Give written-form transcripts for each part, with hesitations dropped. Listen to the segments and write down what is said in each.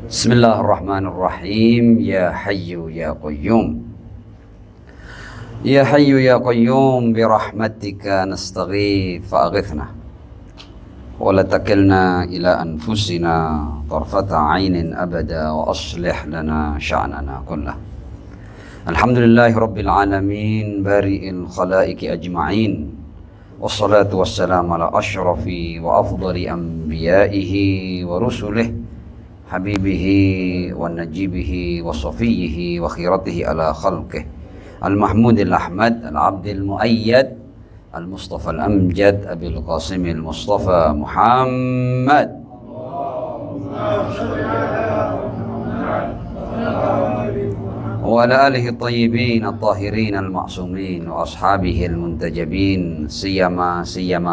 Bismillahirrahmanirrahim. Ya Hayyu Ya Qayyum. Ya Hayyu Ya Qayyum birahmatika nastaghith fa'aghithna wa la takilna ila anfusina tarfata 'ainin abada wa aslih lana sya'nana kullah. Alhamdulillahi rabbil alamin bari'il khalaiqi ajma'in. Wassalatu wassalamu ala ashrafi wa afdali anbiya'ihi wa rusulihi habibihi wa najibihi wa safiyihi wa khiratihi ala khalqih al-mahmudil ahmad al-abdil muayyad al-mustafa al-amjad abil qasimil mustafa Muhammad wa ala alihi tayyibin at-tahirin al-ma'sumin wa ashabihi al-muntajabin siyama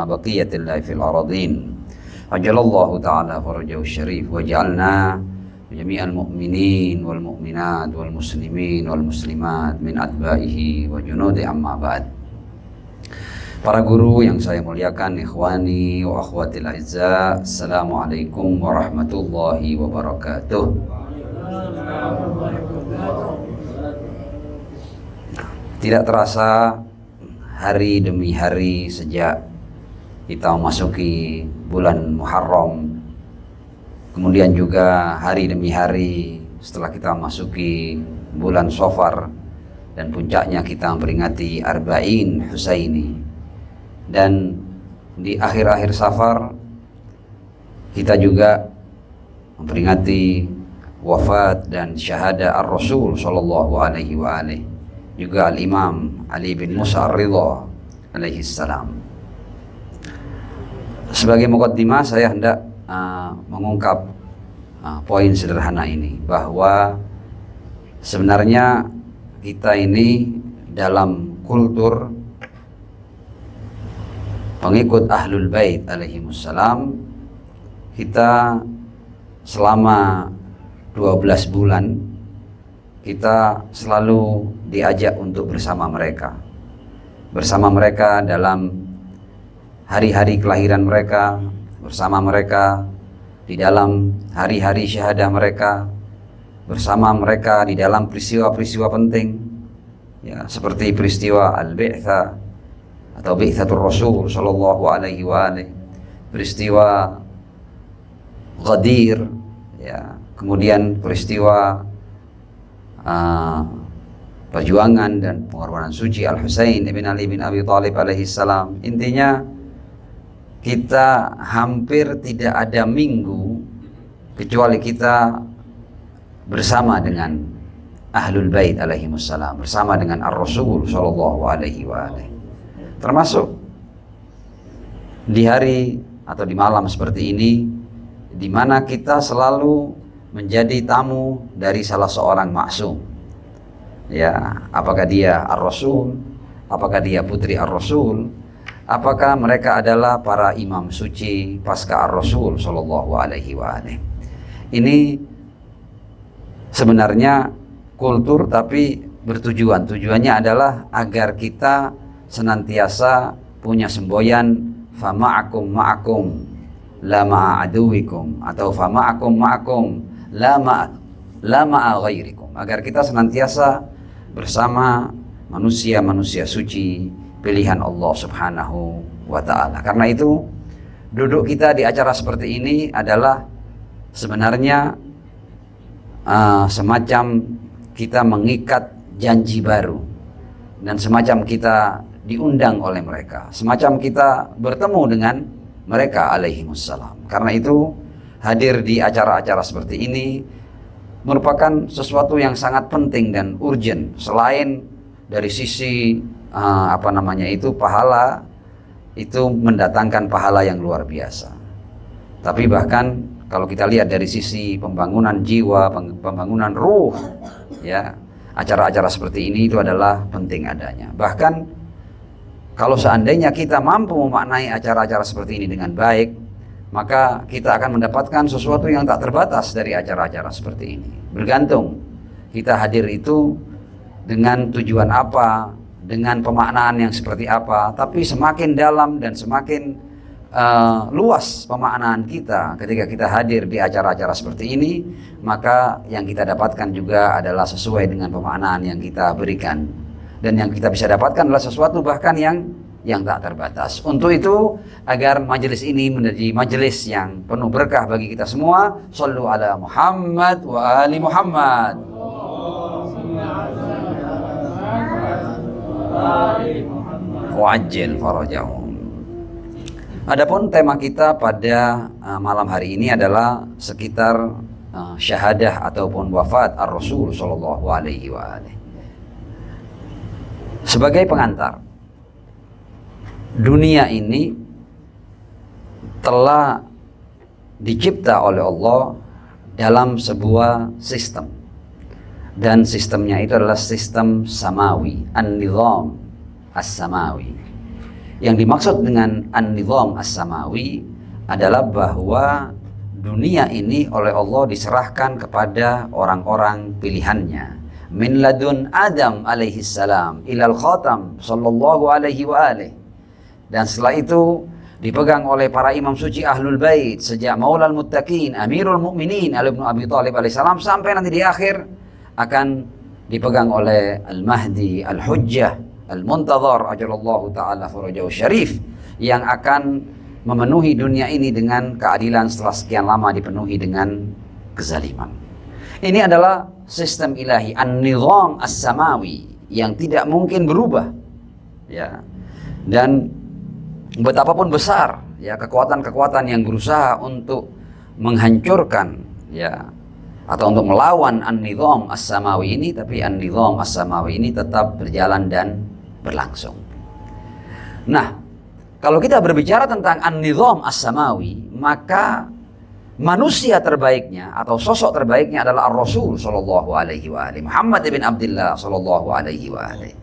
baqiyatillahi fil aradin. Ajalallahu ta'ala farajahu syarif wa ja'alna jami'al mu'minin wal mu'minat wal muslimin wal muslimat min atba'ihi wa junudi amma ba'd. Para guru yang saya muliakan, ikhwani wa akhwatil a'izza, assalamualaikum warahmatullahi wabarakatuh. Tidak terasa hari demi hari sejak kita memasuki bulan Muharram, kemudian juga hari demi hari setelah kita memasuki bulan Safar, dan puncaknya kita memperingati Arba'in Husaini, dan di akhir-akhir Safar kita juga memperingati wafat dan syahada Ar-Rasul sallallahu alaihi wa alihi, juga Al-Imam Ali bin Musa Ar-Ridha alaihi salam. Sebagai muqaddimah saya hendak mengungkap poin sederhana ini, bahwa sebenarnya kita ini dalam kultur pengikut Ahlul Bait alaihimussalam, kita selama 12 bulan kita selalu diajak untuk bersama mereka dalam hari-hari kelahiran mereka, bersama mereka di dalam hari-hari syahadah mereka, bersama mereka di dalam peristiwa-peristiwa penting, ya, seperti peristiwa Al-Bi'tsah atau Bi'tsatur Rasul sallallahu alaihi wa alihi, peristiwa Ghadir, ya, kemudian peristiwa perjuangan dan pengorbanan suci Al-Husain ibn Ali bin Abi Thalib alaihi salam. Intinya kita hampir tidak ada minggu kecuali kita bersama dengan Ahlul Bait alaihimussalam, bersama dengan Ar-Rasul sallallahu alaihi wa alihi. Termasuk di hari atau di malam seperti ini, di mana kita selalu menjadi tamu dari salah seorang maksum. Ya, apakah dia Ar-Rasul, apakah dia putri Ar-Rasul, apakah mereka adalah para imam suci pasca Ar-Rasul sallallahu alaihi wa alihi. Ini sebenarnya kultur, tapi bertujuan. Tujuannya adalah agar kita senantiasa punya semboyan fama'akum ma'akum la ma'aduwikum, atau fama'akum ma'akum la ma'a ghairikum, agar kita senantiasa bersama manusia-manusia suci pilihan Allah subhanahu wa ta'ala. Karena itu duduk kita di acara seperti ini adalah sebenarnya semacam kita mengikat janji baru, dan semacam kita diundang oleh mereka, semacam kita bertemu dengan mereka alaihimussalam. Karena itu hadir di acara-acara seperti ini merupakan sesuatu yang sangat penting dan urgent. Selain dari sisi pahala, itu mendatangkan pahala yang luar biasa, tapi bahkan kalau kita lihat dari sisi pembangunan jiwa, pembangunan ruh, ya, acara-acara seperti ini itu adalah penting adanya. Bahkan kalau seandainya kita mampu memaknai acara-acara seperti ini dengan baik, maka kita akan mendapatkan sesuatu yang tak terbatas dari acara-acara seperti ini. Bergantung kita hadir itu dengan tujuan apa, dengan pemaknaan yang seperti apa. Tapi semakin dalam dan semakin luas pemaknaan kita ketika kita hadir di acara-acara seperti ini, maka yang kita dapatkan juga adalah sesuai dengan pemaknaan yang kita berikan, dan yang kita bisa dapatkan adalah sesuatu bahkan yang tak terbatas. Untuk itu, agar majelis ini menjadi majelis yang penuh berkah bagi kita semua, shallu ala Muhammad wa ali Muhammad. Wa'ajjil farajahum. Adapun tema kita pada malam hari ini adalah sekitar syahadah ataupun wafat ar-Rasul sallallahu alaihi wa alihi. Sebagai pengantar, dunia ini telah dicipta oleh Allah dalam sebuah sistem, dan sistemnya itu adalah sistem samawi, an-nizam as-samawi. Yang dimaksud dengan an-nizam as-samawi adalah bahwa dunia ini oleh Allah diserahkan kepada orang-orang pilihannya, min ladun Adam alaihi salam ilal khatam sallallahu alaihi wa alihi. Dan setelah itu dipegang oleh para imam suci ahlul bait, sejak maulal muttaqin amirul mu'minin Ali bin Abi Thalib alaihi salam sampai nanti di akhir akan dipegang oleh al-Mahdi al-Hujjah al-Muntadhar ajalallahu ta'ala farajahu syarif, yang akan memenuhi dunia ini dengan keadilan setelah sekian lama dipenuhi dengan kezaliman. Ini adalah sistem ilahi an-nizam as-samawi yang tidak mungkin berubah, ya. Dan betapapun besar ya kekuatan-kekuatan yang berusaha untuk menghancurkan ya atau untuk melawan an-nizam as-samawi ini, tapi an-nizam as-samawi ini tetap berjalan dan berlangsung. Nah, kalau kita berbicara tentang an-nizam as-samawi, maka manusia terbaiknya atau sosok terbaiknya adalah ar-Rasul sallallahu alaihi wa alihi, Muhammad ibn Abdullah sallallahu alaihi wa alihi.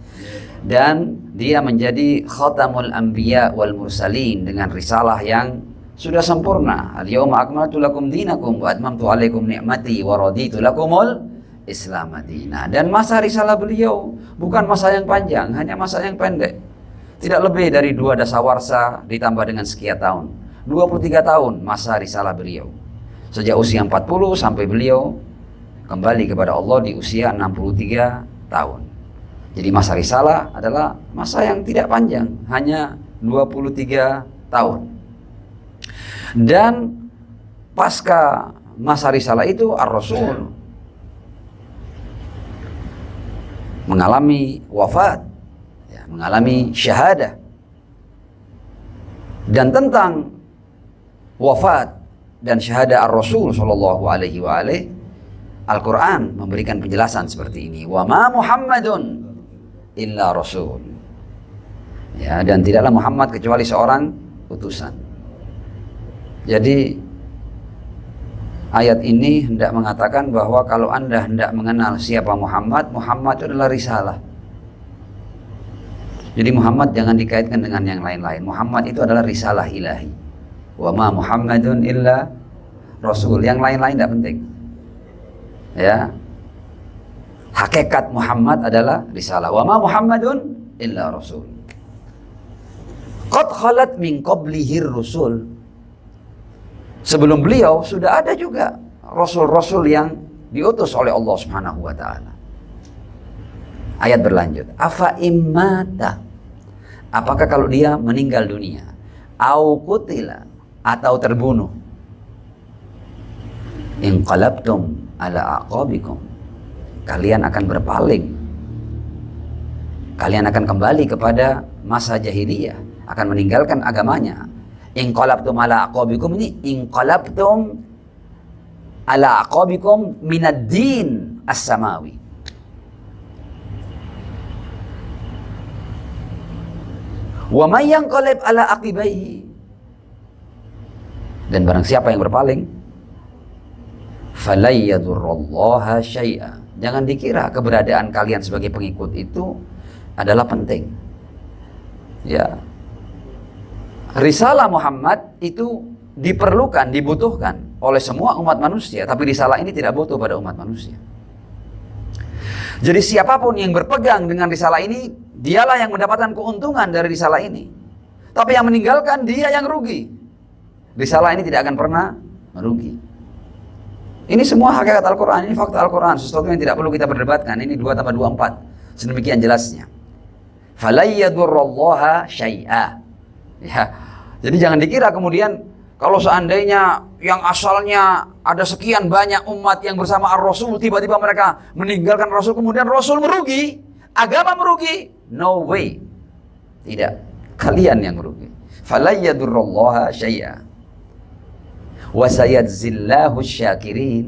Dan dia menjadi khatamul anbiya wal mursalin dengan risalah yang sudah sempurna. Al-yawma akmaltu lakum dinakum wa atmamtu alaikum ni'mati wa raditu lakumul Islam Madinah. Dan masa risalah beliau bukan masa yang panjang, hanya masa yang pendek. Tidak lebih dari 2 dasawarsa ditambah dengan sekian tahun. 23 tahun masa risalah beliau. Sejak usia 40 sampai beliau kembali kepada Allah di usia 63 tahun. Jadi masa risalah adalah masa yang tidak panjang, hanya 23 tahun. Dan pasca masa risalah itu ar-Rasul mengalami wafat, ya, mengalami syahadah. Dan tentang wafat dan syahadah ar-Rasul sallallahu alaihi wa alihi, Al-Quran memberikan penjelasan seperti ini. Wa ma Muhammadun illa rasul. Ya, dan tidaklah Muhammad kecuali seorang utusan. Jadi ayat ini hendak mengatakan bahwa kalau Anda hendak mengenal siapa Muhammad, Muhammad itu adalah risalah. Jadi Muhammad jangan dikaitkan dengan yang lain-lain. Muhammad itu adalah risalah ilahi. Wa ma Muhammadun illa rasul. Yang lain-lain tidak penting. Ya. Hakikat Muhammad adalah risalah. Wa ma Muhammadun illa rasul. Qad khalat min qablihir rusul. Sebelum beliau sudah ada juga rasul-rasul yang diutus oleh Allah Subhanahu wa taala. Ayat berlanjut, afa immata, apakah kalau dia meninggal dunia, au qutila, atau terbunuh, inqalabtum ala aqabikum, kalian akan berpaling, kalian akan kembali kepada masa jahiliyah, akan meninggalkan agamanya. Inqalabtum ala aqabikum ini inqalabtum ala aqabikum minad din as-samawi. Wa may yanqalib ala aqibaihi, dan barang siapa yang berpaling, falay yadurrallaha syai'a, jangan dikira keberadaan kalian sebagai pengikut itu adalah penting. Ya, risalah Muhammad itu diperlukan, dibutuhkan oleh semua umat manusia, tapi risalah ini tidak butuh pada umat manusia. Jadi siapapun yang berpegang dengan risalah ini, dialah yang mendapatkan keuntungan dari risalah ini. Tapi yang meninggalkan, dia yang rugi. Risalah ini tidak akan pernah merugi. Ini semua hakikat Al-Quran, ini fakta Al-Quran, sesuatu yang tidak perlu kita perdebatkan. Ini 2 tambah 2 4. Sedemikian jelasnya. Fala yadurrallaha syai'a. Ya. Jadi jangan dikira kemudian kalau seandainya yang asalnya ada sekian banyak umat yang bersama Ar-Rasul, tiba-tiba mereka meninggalkan Rasul, kemudian Rasul merugi, agama merugi. No way. Tidak. Kalian yang merugi. Fala yadurrallaha syai'a. Wa sayadzillahu syakirin.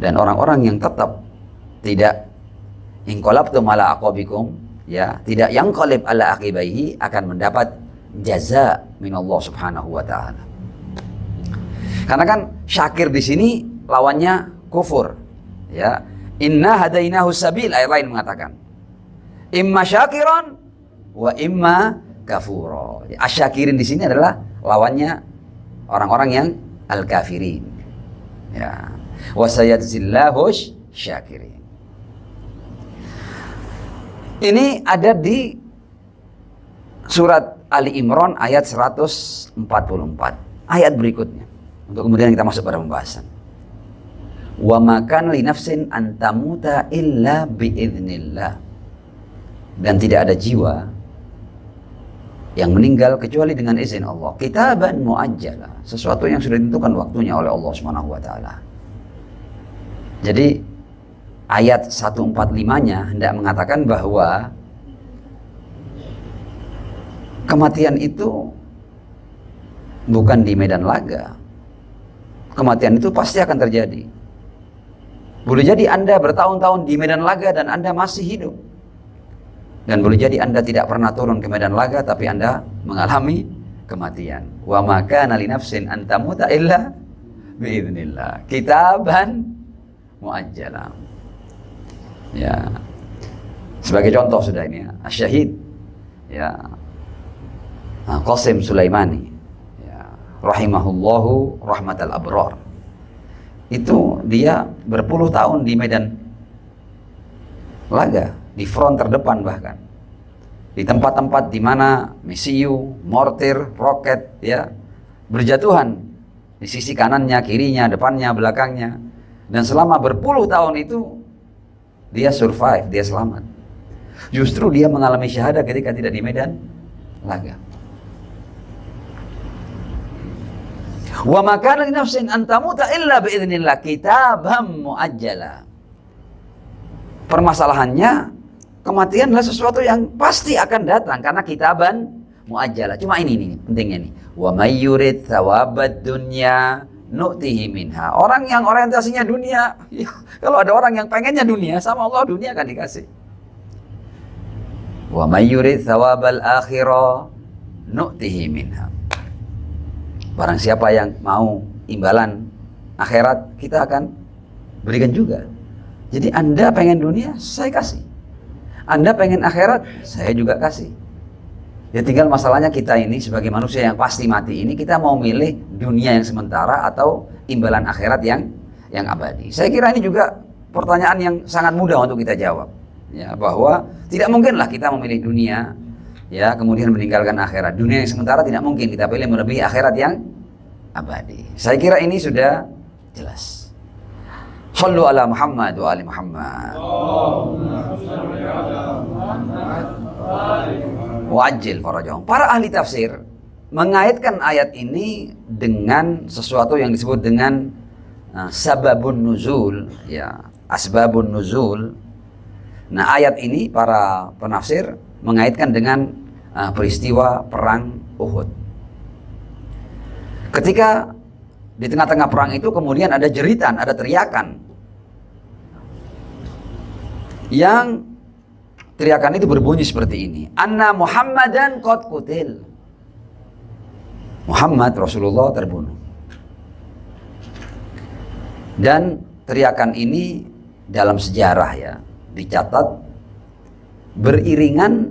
Dan orang-orang yang tetap tidak inqalabtum ala aqabikum, ya, tidak yanqalib ala aqibaihi, akan mendapat jaza min Allah Subhanahu wa taala. Karena kan syakir di sini lawannya kufur, ya. Inna hadainahu sabil, ayat lain mengatakan imma syakiran wa imma kafura. Asyakirin di sini adalah lawannya orang-orang yang al-kafirin, ya. Wa sayadzillahu syakirin. Ini ada di surat Ali Imran ayat 144. Ayat berikutnya, untuk kemudian kita masuk pada pembahasan. Wa ma kana li nafsin an tamuta illa biidznillah. Dan tidak ada jiwa yang meninggal kecuali dengan izin Allah. Kitaban muajjala, sesuatu yang sudah ditentukan waktunya oleh Allah Subhanahu wa taala. Jadi ayat 145-nya hendak mengatakan bahwa kematian itu bukan di medan laga. Kematian itu pasti akan terjadi. Boleh jadi Anda bertahun-tahun di medan laga dan Anda masih hidup. Dan boleh jadi Anda tidak pernah turun ke medan laga tapi Anda mengalami kematian. Wa ma kana li nafsin an tamuta illa biidznillah. Kitaban muajjala. Ya. Sebagai contoh sudah ini ya, Asy-Syahid, ya, Qasim Sulaimani, ya, rahimahullahu rahmatal abrar. Itu dia berpuluh tahun di medan laga, di front terdepan, bahkan di tempat-tempat di mana misiu, mortir, roket, ya, berjatuhan di sisi kanannya, kirinya, depannya, belakangnya. Dan selama berpuluh tahun itu dia survive, dia selamat. Justru dia mengalami syahadah ketika tidak di medan laga. Wa ma kana li nafsin an tamuta illa biidznillah kitaban muajjala. Permasalahannya, kematian adalah sesuatu yang pasti akan datang karena kitaban muajjala. Cuma ini pentingnya nih. Wa may yurid thawabad dunya nu'tihi minha. Orang yang orientasinya dunia, ya, kalau ada orang yang pengennya dunia, sama Allah dunia akan dikasih. Wa may yurid thawabal akhirah nu'tihi minha. Barang siapa yang mau imbalan akhirat, kita akan berikan juga. Jadi Anda pengen dunia, saya kasih. Anda pengen akhirat, saya juga kasih. Ya tinggal masalahnya kita ini sebagai manusia yang pasti mati ini, kita mau milih dunia yang sementara atau imbalan akhirat yang abadi. Saya kira ini juga pertanyaan yang sangat mudah untuk kita jawab. Ya, bahwa tidak mungkinlah kita memilih dunia, ya, kemudian meninggalkan akhirat. Dunia yang sementara tidak mungkin kita pilih melebihi akhirat yang abadi. Saya kira ini sudah jelas. Shallu ala Muhammad wa ali Muhammad. Wajil farajahum. Para ahli tafsir mengaitkan ayat ini dengan sesuatu yang disebut dengan sababun nuzul, ya, asbabun nuzul. Nah, ayat ini para penafsir mengaitkan dengan peristiwa perang Uhud. Ketika di tengah-tengah perang itu kemudian ada jeritan, ada teriakan. Yang teriakan itu berbunyi seperti ini. Anna Muhammadan qad qutil. Muhammad Rasulullah terbunuh. Dan teriakan ini dalam sejarah, ya, dicatat beriringan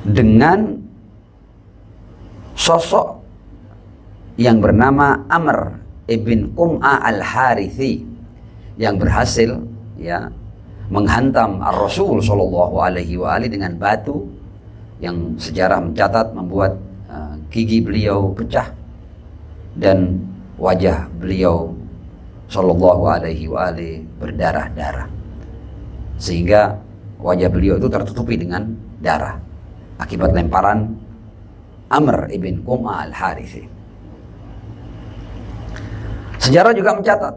dengan sosok yang bernama Amr ibn Qum'a al-Harithi yang berhasil, ya, menghantam Ar-Rasul sallallahu alaihi wa alihi dengan batu yang sejarah mencatat membuat gigi beliau pecah dan wajah beliau sallallahu alaihi wa alihi berdarah-darah, sehingga wajah beliau itu tertutupi dengan darah akibat lemparan Amr ibn Qum'ah al-Harithi. Sejarah juga mencatat,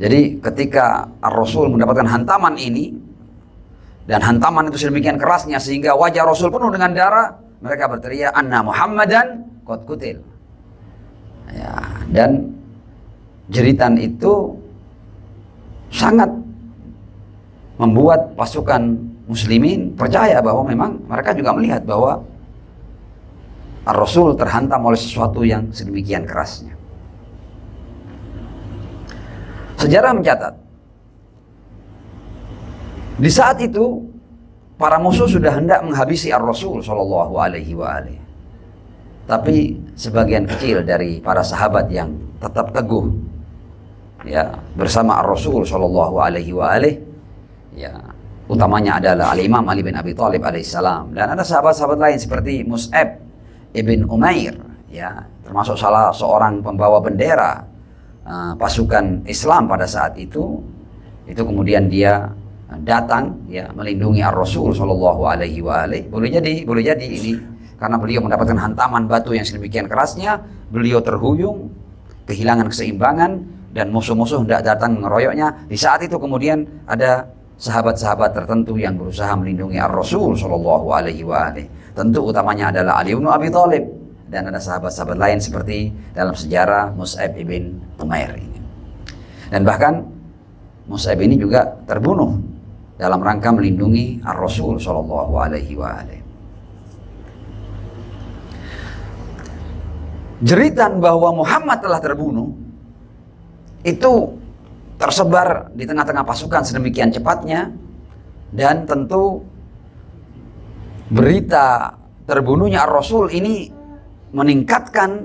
jadi ketika Rasul mendapatkan hantaman ini, dan hantaman itu sedemikian kerasnya sehingga wajah Rasul penuh dengan darah, mereka berteriak, "Anna Muhammadan qad qutil." Ya, dan jeritan itu sangat membuat pasukan muslimin percaya bahwa memang mereka juga melihat bahwa Ar-Rasul terhantam oleh sesuatu yang sedemikian kerasnya. Sejarah mencatat, di saat itu para musuh sudah hendak menghabisi Ar-Rasul sallallahu alaihi wa alihi. Tapi sebagian kecil dari para sahabat yang tetap teguh ya bersama Ar-Rasul sallallahu alaihi wa alihi, ya utamanya adalah Al-Imam Ali bin Abi Thalib alaihissalam, dan ada sahabat-sahabat lain seperti Mus'ab ibn Umair, ya termasuk salah seorang pembawa bendera pasukan Islam pada saat itu kemudian dia datang ya melindungi Ar-Rasul sallallahu alaihi wa alihi. Boleh jadi ini karena beliau mendapatkan hantaman batu yang sedemikian kerasnya, beliau terhuyung, kehilangan keseimbangan, dan musuh-musuh hendak datang mengeroyoknya. Di saat itu kemudian ada sahabat-sahabat tertentu yang berusaha melindungi Ar-Rasul sallallahu alaihi wa alihi. Tentu utamanya adalah Ali bin Abi Thalib, dan ada sahabat-sahabat lain seperti dalam sejarah Mus'ab ibn Umair ini. Dan bahkan Mus'ab ini juga terbunuh dalam rangka melindungi Ar-Rasul sallallahu alaihi wa alihi. Jeritan bahwa Muhammad telah terbunuh itu tersebar di tengah-tengah pasukan sedemikian cepatnya, dan tentu berita terbunuhnya Ar-Rasul ini meningkatkan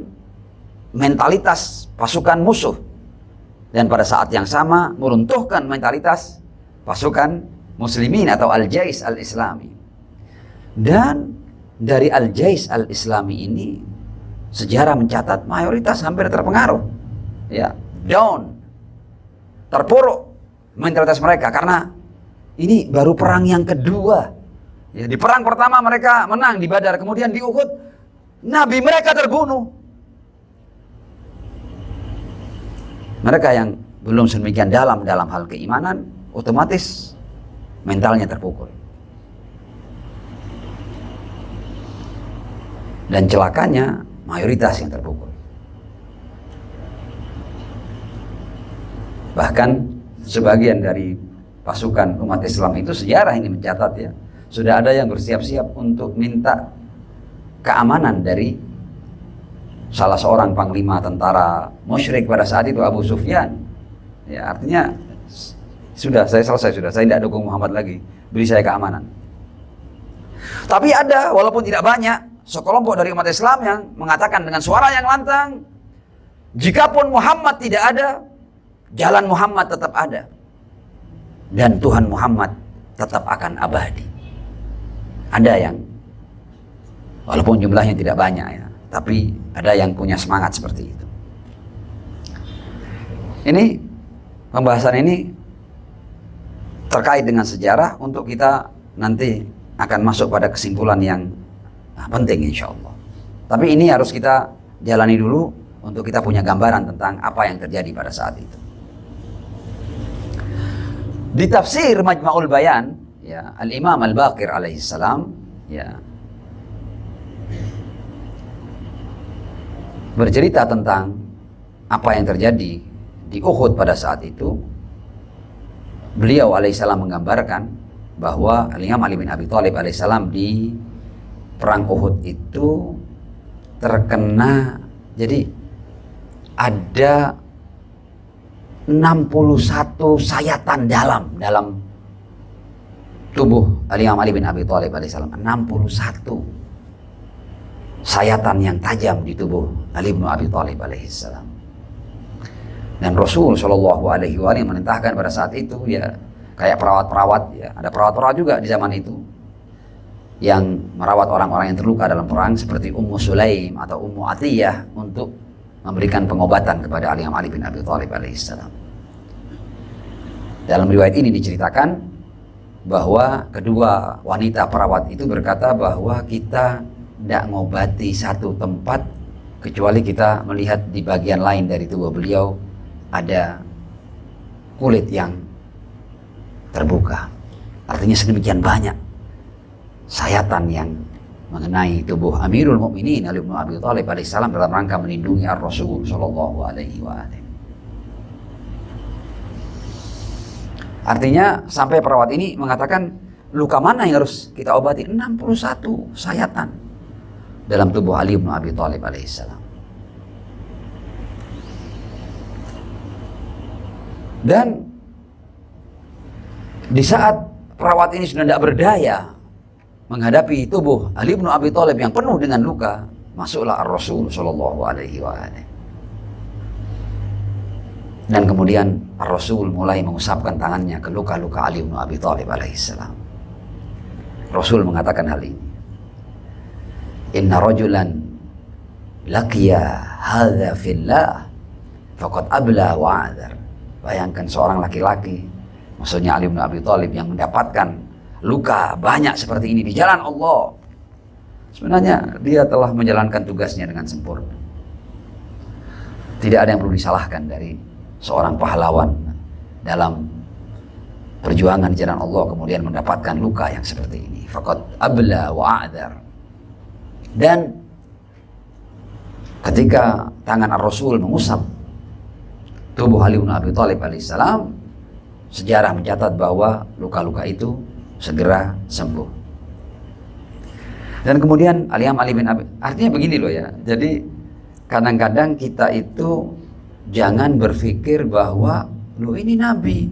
mentalitas pasukan musuh, dan pada saat yang sama meruntuhkan mentalitas pasukan muslimin atau Al-Jais Al-Islami. Dan dari Al-Jais Al-Islami ini sejarah mencatat mayoritas hampir terpengaruh, ya, down, terpuruk mentalitas mereka, karena ini baru perang yang kedua. Ya, di perang pertama mereka menang di Badar, kemudian di Uhud Nabi mereka terbunuh. Mereka yang belum sedemikian dalam hal keimanan, otomatis mentalnya terpukul. Dan celakanya mayoritas yang terpukul. Bahkan sebagian dari pasukan umat Islam itu, sejarah ini mencatat ya, sudah ada yang bersiap-siap untuk minta keamanan dari salah seorang panglima tentara musyrik pada saat itu, Abu Sufyan. Ya, artinya sudah, saya selesai, saya tidak dukung Muhammad lagi, beri saya keamanan. Tapi ada, walaupun tidak banyak, sekelompok dari umat Islam yang mengatakan dengan suara yang lantang, jikapun Muhammad tidak ada, jalan Muhammad tetap ada, dan Tuhan Muhammad tetap akan abadi. Ada yang, walaupun jumlahnya tidak banyak ya, tapi ada yang punya semangat seperti itu. Ini pembahasan ini terkait dengan sejarah untuk kita nanti akan masuk pada kesimpulan yang penting insya Allah. Tapi ini harus kita jalani dulu untuk kita punya gambaran tentang apa yang terjadi pada saat itu. Di tafsir Majma'ul Bayan, ya, Al-Imam Al-Baqir alaihissalam, ya, bercerita tentang apa yang terjadi di Uhud pada saat itu. Beliau alaihissalam menggambarkan bahwa Al-Imam Ali bin Abi Thalib alaihissalam di perang Uhud itu terkena, jadi ada 61 sayatan dalam tubuh Al-Imam Ali bin Abi Thalib alaihissalam. 61 sayatan yang tajam di tubuh Ali bin Abi Thalib alaihissalam. Dan Rasul Shallallahu alaihi wasallam memerintahkan pada saat itu, ya, kayak perawat-perawat, ya, ada perawat-perawat juga di zaman itu, yang merawat orang-orang yang terluka dalam perang seperti Ummu Sulaim atau Ummu Atiyah untuk memberikan pengobatan kepada Ali bin Abi Thalib alaihissalam. Dalam riwayat ini diceritakan bahwa kedua wanita perawat itu berkata bahwa kita tidak ngobati satu tempat kecuali kita melihat di bagian lain dari tubuh beliau ada kulit yang terbuka. Artinya sedemikian banyak sayatan yang mengenai tubuh Amirul Mukminin Ali bin Abi Thalib alaihissalam dalam rangka melindungi Ar-Rasul sallallahu alaihi wasallam. Artinya sampai perawat ini mengatakan luka mana yang harus kita obati? 61 sayatan dalam tubuh Ali bin Abi Thalib alaihissalam. Dan di saat perawat ini sudah tidak berdaya menghadapi tubuh Ali bin Abi Thalib yang penuh dengan luka, masuklah Ar-Rasul sallallahu alaihi wasallam. Dan kemudian Ar-Rasul mulai mengusapkan tangannya ke luka-luka Ali bin Abi Thalib alaihissalam. Rasul mengatakan hal ini. Inna rajulan laqiya hadza fillah faqad abla wa adzar. Bayangkan seorang laki-laki, maksudnya Ali bin Abi Thalib, yang mendapatkan luka banyak seperti ini di jalan Allah. Sebenarnya dia telah menjalankan tugasnya dengan sempurna. Tidak ada yang perlu disalahkan dari seorang pahlawan dalam perjuangan di jalan Allah kemudian mendapatkan luka yang seperti ini. Faqad abla wa a'dzar. Dan ketika tangan Ar-Rasul mengusap tubuh Ali bin Abi Thalib alaihissalam, sejarah mencatat bahwa luka-luka itu segera sembuh. Dan kemudian Ali bin Abi, artinya begini loh ya. Jadi kadang-kadang kita itu jangan berpikir bahwa loh ini Nabi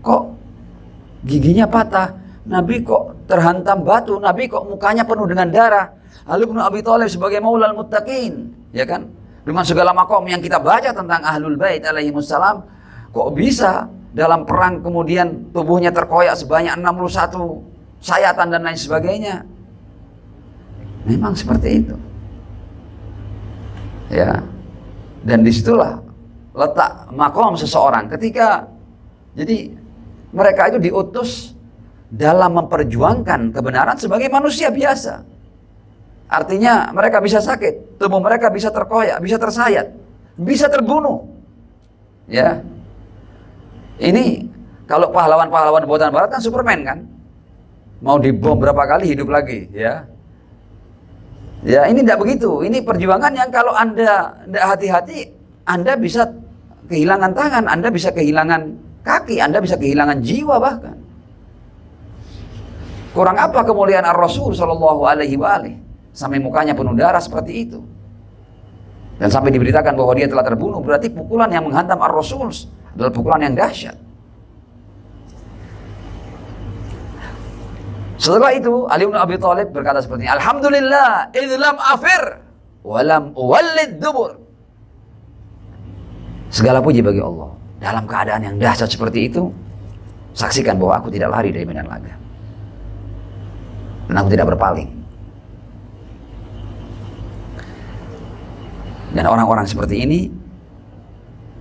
kok giginya patah, Nabi kok terhantam batu, Nabi kok mukanya penuh dengan darah. Ali bin Abi Thalib sebagai maulal muttaqin, ya kan? Dengan segala makom yang kita baca tentang Ahlul Bait alaihimussalam, kok bisa dalam perang kemudian tubuhnya terkoyak sebanyak 61 sayatan dan lain sebagainya. Memang seperti itu. Ya. Dan disitulah letak makom seseorang ketika jadi mereka itu diutus dalam memperjuangkan kebenaran sebagai manusia biasa. Artinya mereka bisa sakit, tubuh mereka bisa terkoyak, bisa tersayat, bisa terbunuh. Ya. Ini kalau pahlawan-pahlawan buatan barat kan Superman kan. Mau dibom berapa kali hidup lagi, ya. Ya, ini tidak begitu. Ini perjuangan yang kalau Anda tidak hati-hati, Anda bisa kehilangan tangan, Anda bisa kehilangan kaki, Anda bisa kehilangan jiwa bahkan. Kurang apa kemuliaan Ar-Rasul sallallahu alaihi wasallam sampai mukanya penuh darah seperti itu. Dan sampai diberitakan bahwa dia telah terbunuh, berarti pukulan yang menghantam Ar-Rasul adalah pukulan yang dahsyat. Setelah itu Ali bin Abi Thalib berkata seperti ini, Alhamdulillah idlam afir walam uwallid dubur. Segala puji bagi Allah. Dalam keadaan yang dahsyat seperti itu, saksikan bahwa aku tidak lari dari medan laga. Dan aku tidak berpaling. Dan orang-orang seperti ini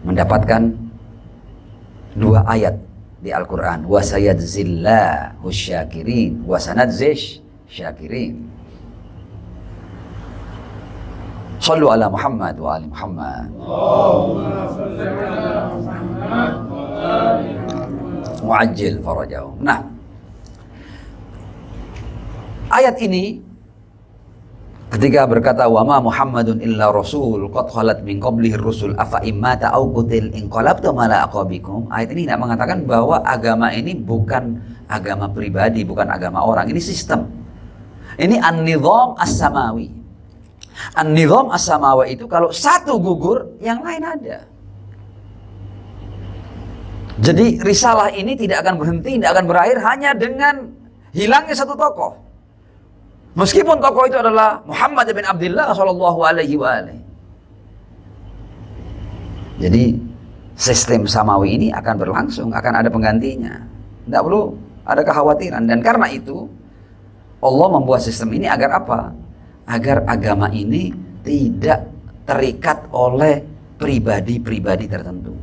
mendapatkan dua ayat di Al-Quran. Wa sayadzillahu syakirin wa sanadzis syakirin. Sallu ala Muhammad wa ali Muhammad. Allahumma salli ala Muhammad wa ali Muhammad. Mu'ajjil farajahum. Nah, ayat ini ketika berkata wa ma Muhammadun illa rasul qad khalat min qablihi rusul afa immata au qutil inqalabtum ala aqabikum. Ayat ini tidak mengatakan bahwa agama ini bukan agama pribadi, bukan agama orang. Ini sistem. Ini an-nizam as-samawi. An-nizam as-samawi itu kalau satu gugur, yang lain ada. Jadi risalah ini tidak akan berhenti, tidak akan berakhir hanya dengan hilangnya satu tokoh. Meskipun tokoh itu adalah Muhammad bin Abdullah sallallahu alaihi wasallam. Jadi sistem samawi ini akan berlangsung, akan ada penggantinya. Tidak perlu ada kekhawatiran. Dan karena itu Allah membuat sistem ini agar apa? Agar agama ini tidak terikat oleh pribadi-pribadi tertentu.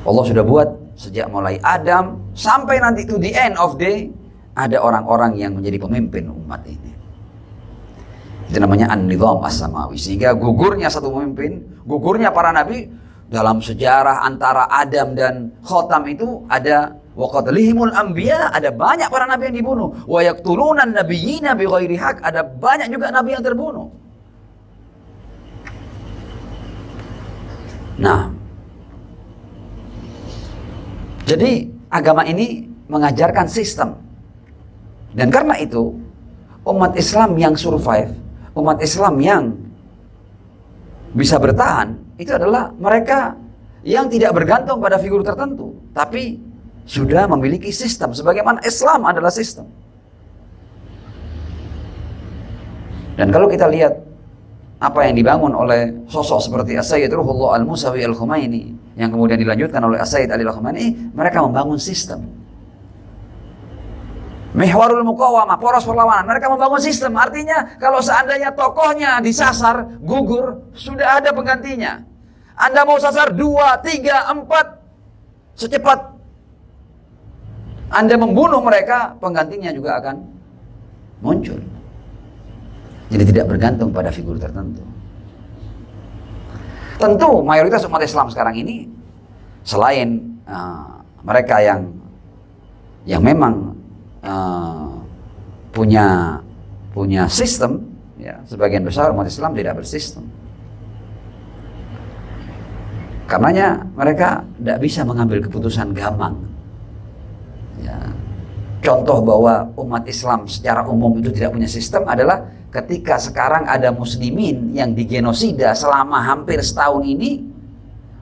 Allah sudah buat sejak mulai Adam sampai nanti to the end of day, ada orang-orang yang menjadi pemimpin umat ini. Itu namanya an-nizam as-samawi. Sehingga gugurnya satu pemimpin, gugurnya para nabi, dalam sejarah antara Adam dan Khotam itu ada wa qatlihimul anbiya, ada banyak para nabi yang dibunuh. Wa yaqtuluna an-nabiyyina bighairi haq, ada banyak juga nabi yang terbunuh. Nah, jadi agama ini mengajarkan sistem. Dan karena itu umat Islam yang survive, umat Islam yang bisa bertahan, itu adalah mereka yang tidak bergantung pada figur tertentu, tapi sudah memiliki sistem, sebagaimana Islam adalah sistem. Dan kalau kita lihat apa yang dibangun oleh sosok seperti As-Sayyid Ruhullah Al-Musawi Al-Khumaini, yang kemudian dilanjutkan oleh As-Sayyid Ali Al-Khumaini, mereka membangun sistem. Mihwarul Muqawamah, poros perlawanan, mereka membangun sistem. Artinya kalau seandainya tokohnya disasar, gugur, sudah ada penggantinya. Anda mau sasar 2, 3, 4, secepat Anda membunuh mereka, penggantinya juga akan muncul. Jadi tidak bergantung pada figur tertentu. Tentu mayoritas umat Islam sekarang ini, selain mereka yang memang punya sistem, ya, sebagian besar umat Islam tidak bersistem. Karenanya mereka tidak bisa mengambil keputusan gampang. Ya. Contoh bahwa umat Islam secara umum itu tidak punya sistem adalah ketika sekarang ada muslimin yang digenosida selama hampir setahun ini.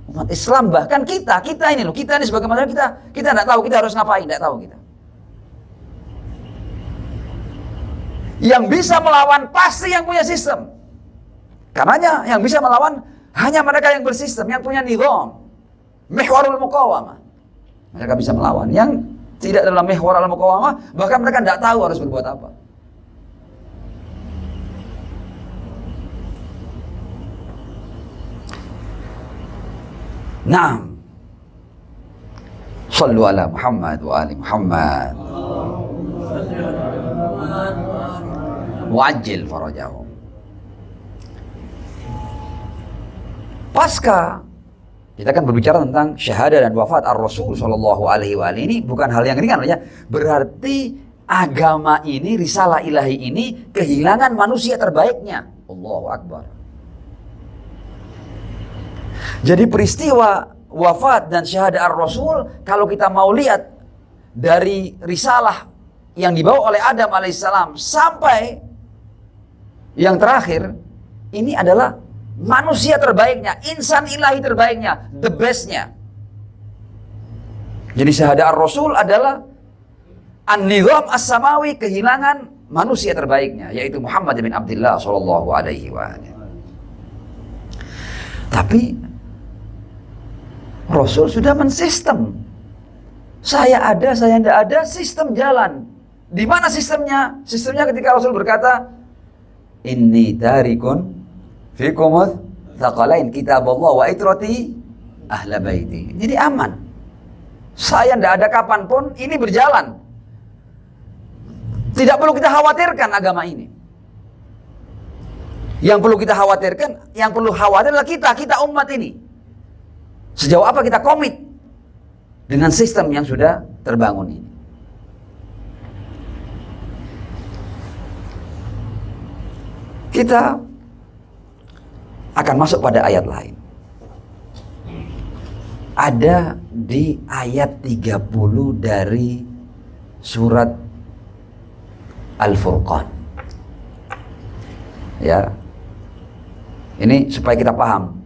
Umat Islam, bahkan kita ini sebagai masyarakat, kita tidak tahu kita harus ngapain, tidak tahu kita. Yang bisa melawan pasti yang punya sistem. Karenanya yang bisa melawan hanya mereka yang bersistem, yang punya nizam, mihwarul muqawamah. Mereka bisa melawan. Yang tidak dalam mihwarul muqawamah, bahkan mereka tidak tahu harus berbuat apa. Naam. Shallu ala Muhammad wa ali Muhammad. Wajil farajahum. Pasca kita akan berbicara tentang syahadah dan wafat ar-Rasul sallallahu alaihi wa alihi, ini bukan hal yang ringan ya. Berarti agama ini, risalah ilahi ini kehilangan manusia terbaiknya. Allahu Akbar. Jadi peristiwa wafat dan syahadah ar-Rasul, kalau kita mau lihat dari risalah yang dibawa oleh Adam alaihissalam sampai yang terakhir, ini adalah manusia terbaiknya, insan ilahi terbaiknya, the bestnya. Jadi syahadah ar-Rasul adalah an-nizam as-samawi, kehilangan manusia terbaiknya, yaitu Muhammad bin Abdullah sallallahu alaihi wasallam. Tapi Rasul sudah mensistem. Saya ada, saya tidak ada, sistem jalan. Di mana sistemnya? Sistemnya ketika Rasul berkata, inni tarikun fikumut thaqalain kitaballah wa itrati ahla baiti. Jadi aman. Saya tidak ada kapanpun, ini berjalan. Tidak perlu kita khawatirkan agama ini. Yang perlu kita khawatirkan, yang perlu khawatir adalah kita umat ini. Sejauh apa kita komit dengan sistem yang sudah terbangun ini. Kita akan masuk pada ayat lain. Ada di ayat 30 dari surat Al-Furqan. Ya. Ini supaya kita paham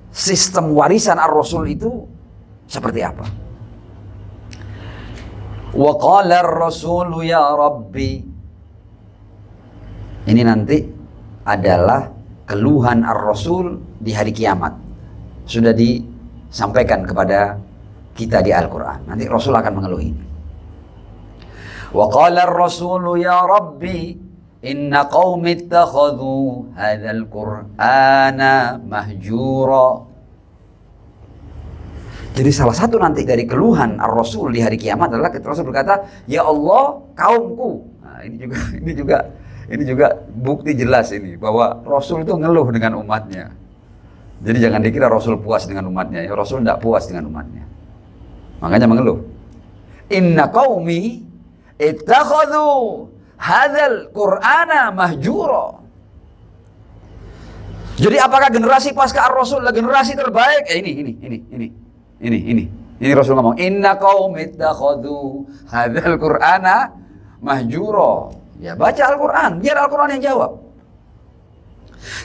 sistem warisan ar-Rasul itu seperti apa. Wa qala ar-rasulu ya Rabbi. Ini nanti adalah keluhan ar-Rasul di hari kiamat. Sudah disampaikan kepada kita di Al-Quran. Nanti Rasul akan mengeluh ini. Wa qala ar-rasulu ya Rabbi inna qaumi ittakhadhu hadzal qur'ana mahjura. Jadi salah satu nanti dari keluhan ar-Rasul di hari kiamat adalah ketika Rasul berkata, "Ya Allah, kaumku." Nah, ini juga bukti jelas ini bahwa Rasul itu ngeluh dengan umatnya. Jadi jangan dikira Rasul puas dengan umatnya, ya Rasul tidak puas dengan umatnya. Makanya mengeluh. Inna qaumi ittakhadhu hadzal qur'ana mahjura. Jadi apakah generasi pasca ar-Rasul adalah generasi terbaik? Ini Rasul ngomong, inna qaumi ittakhadhu hadzal qur'ana mahjura. Ya baca Al-Qur'an, biar Al-Qur'an yang jawab.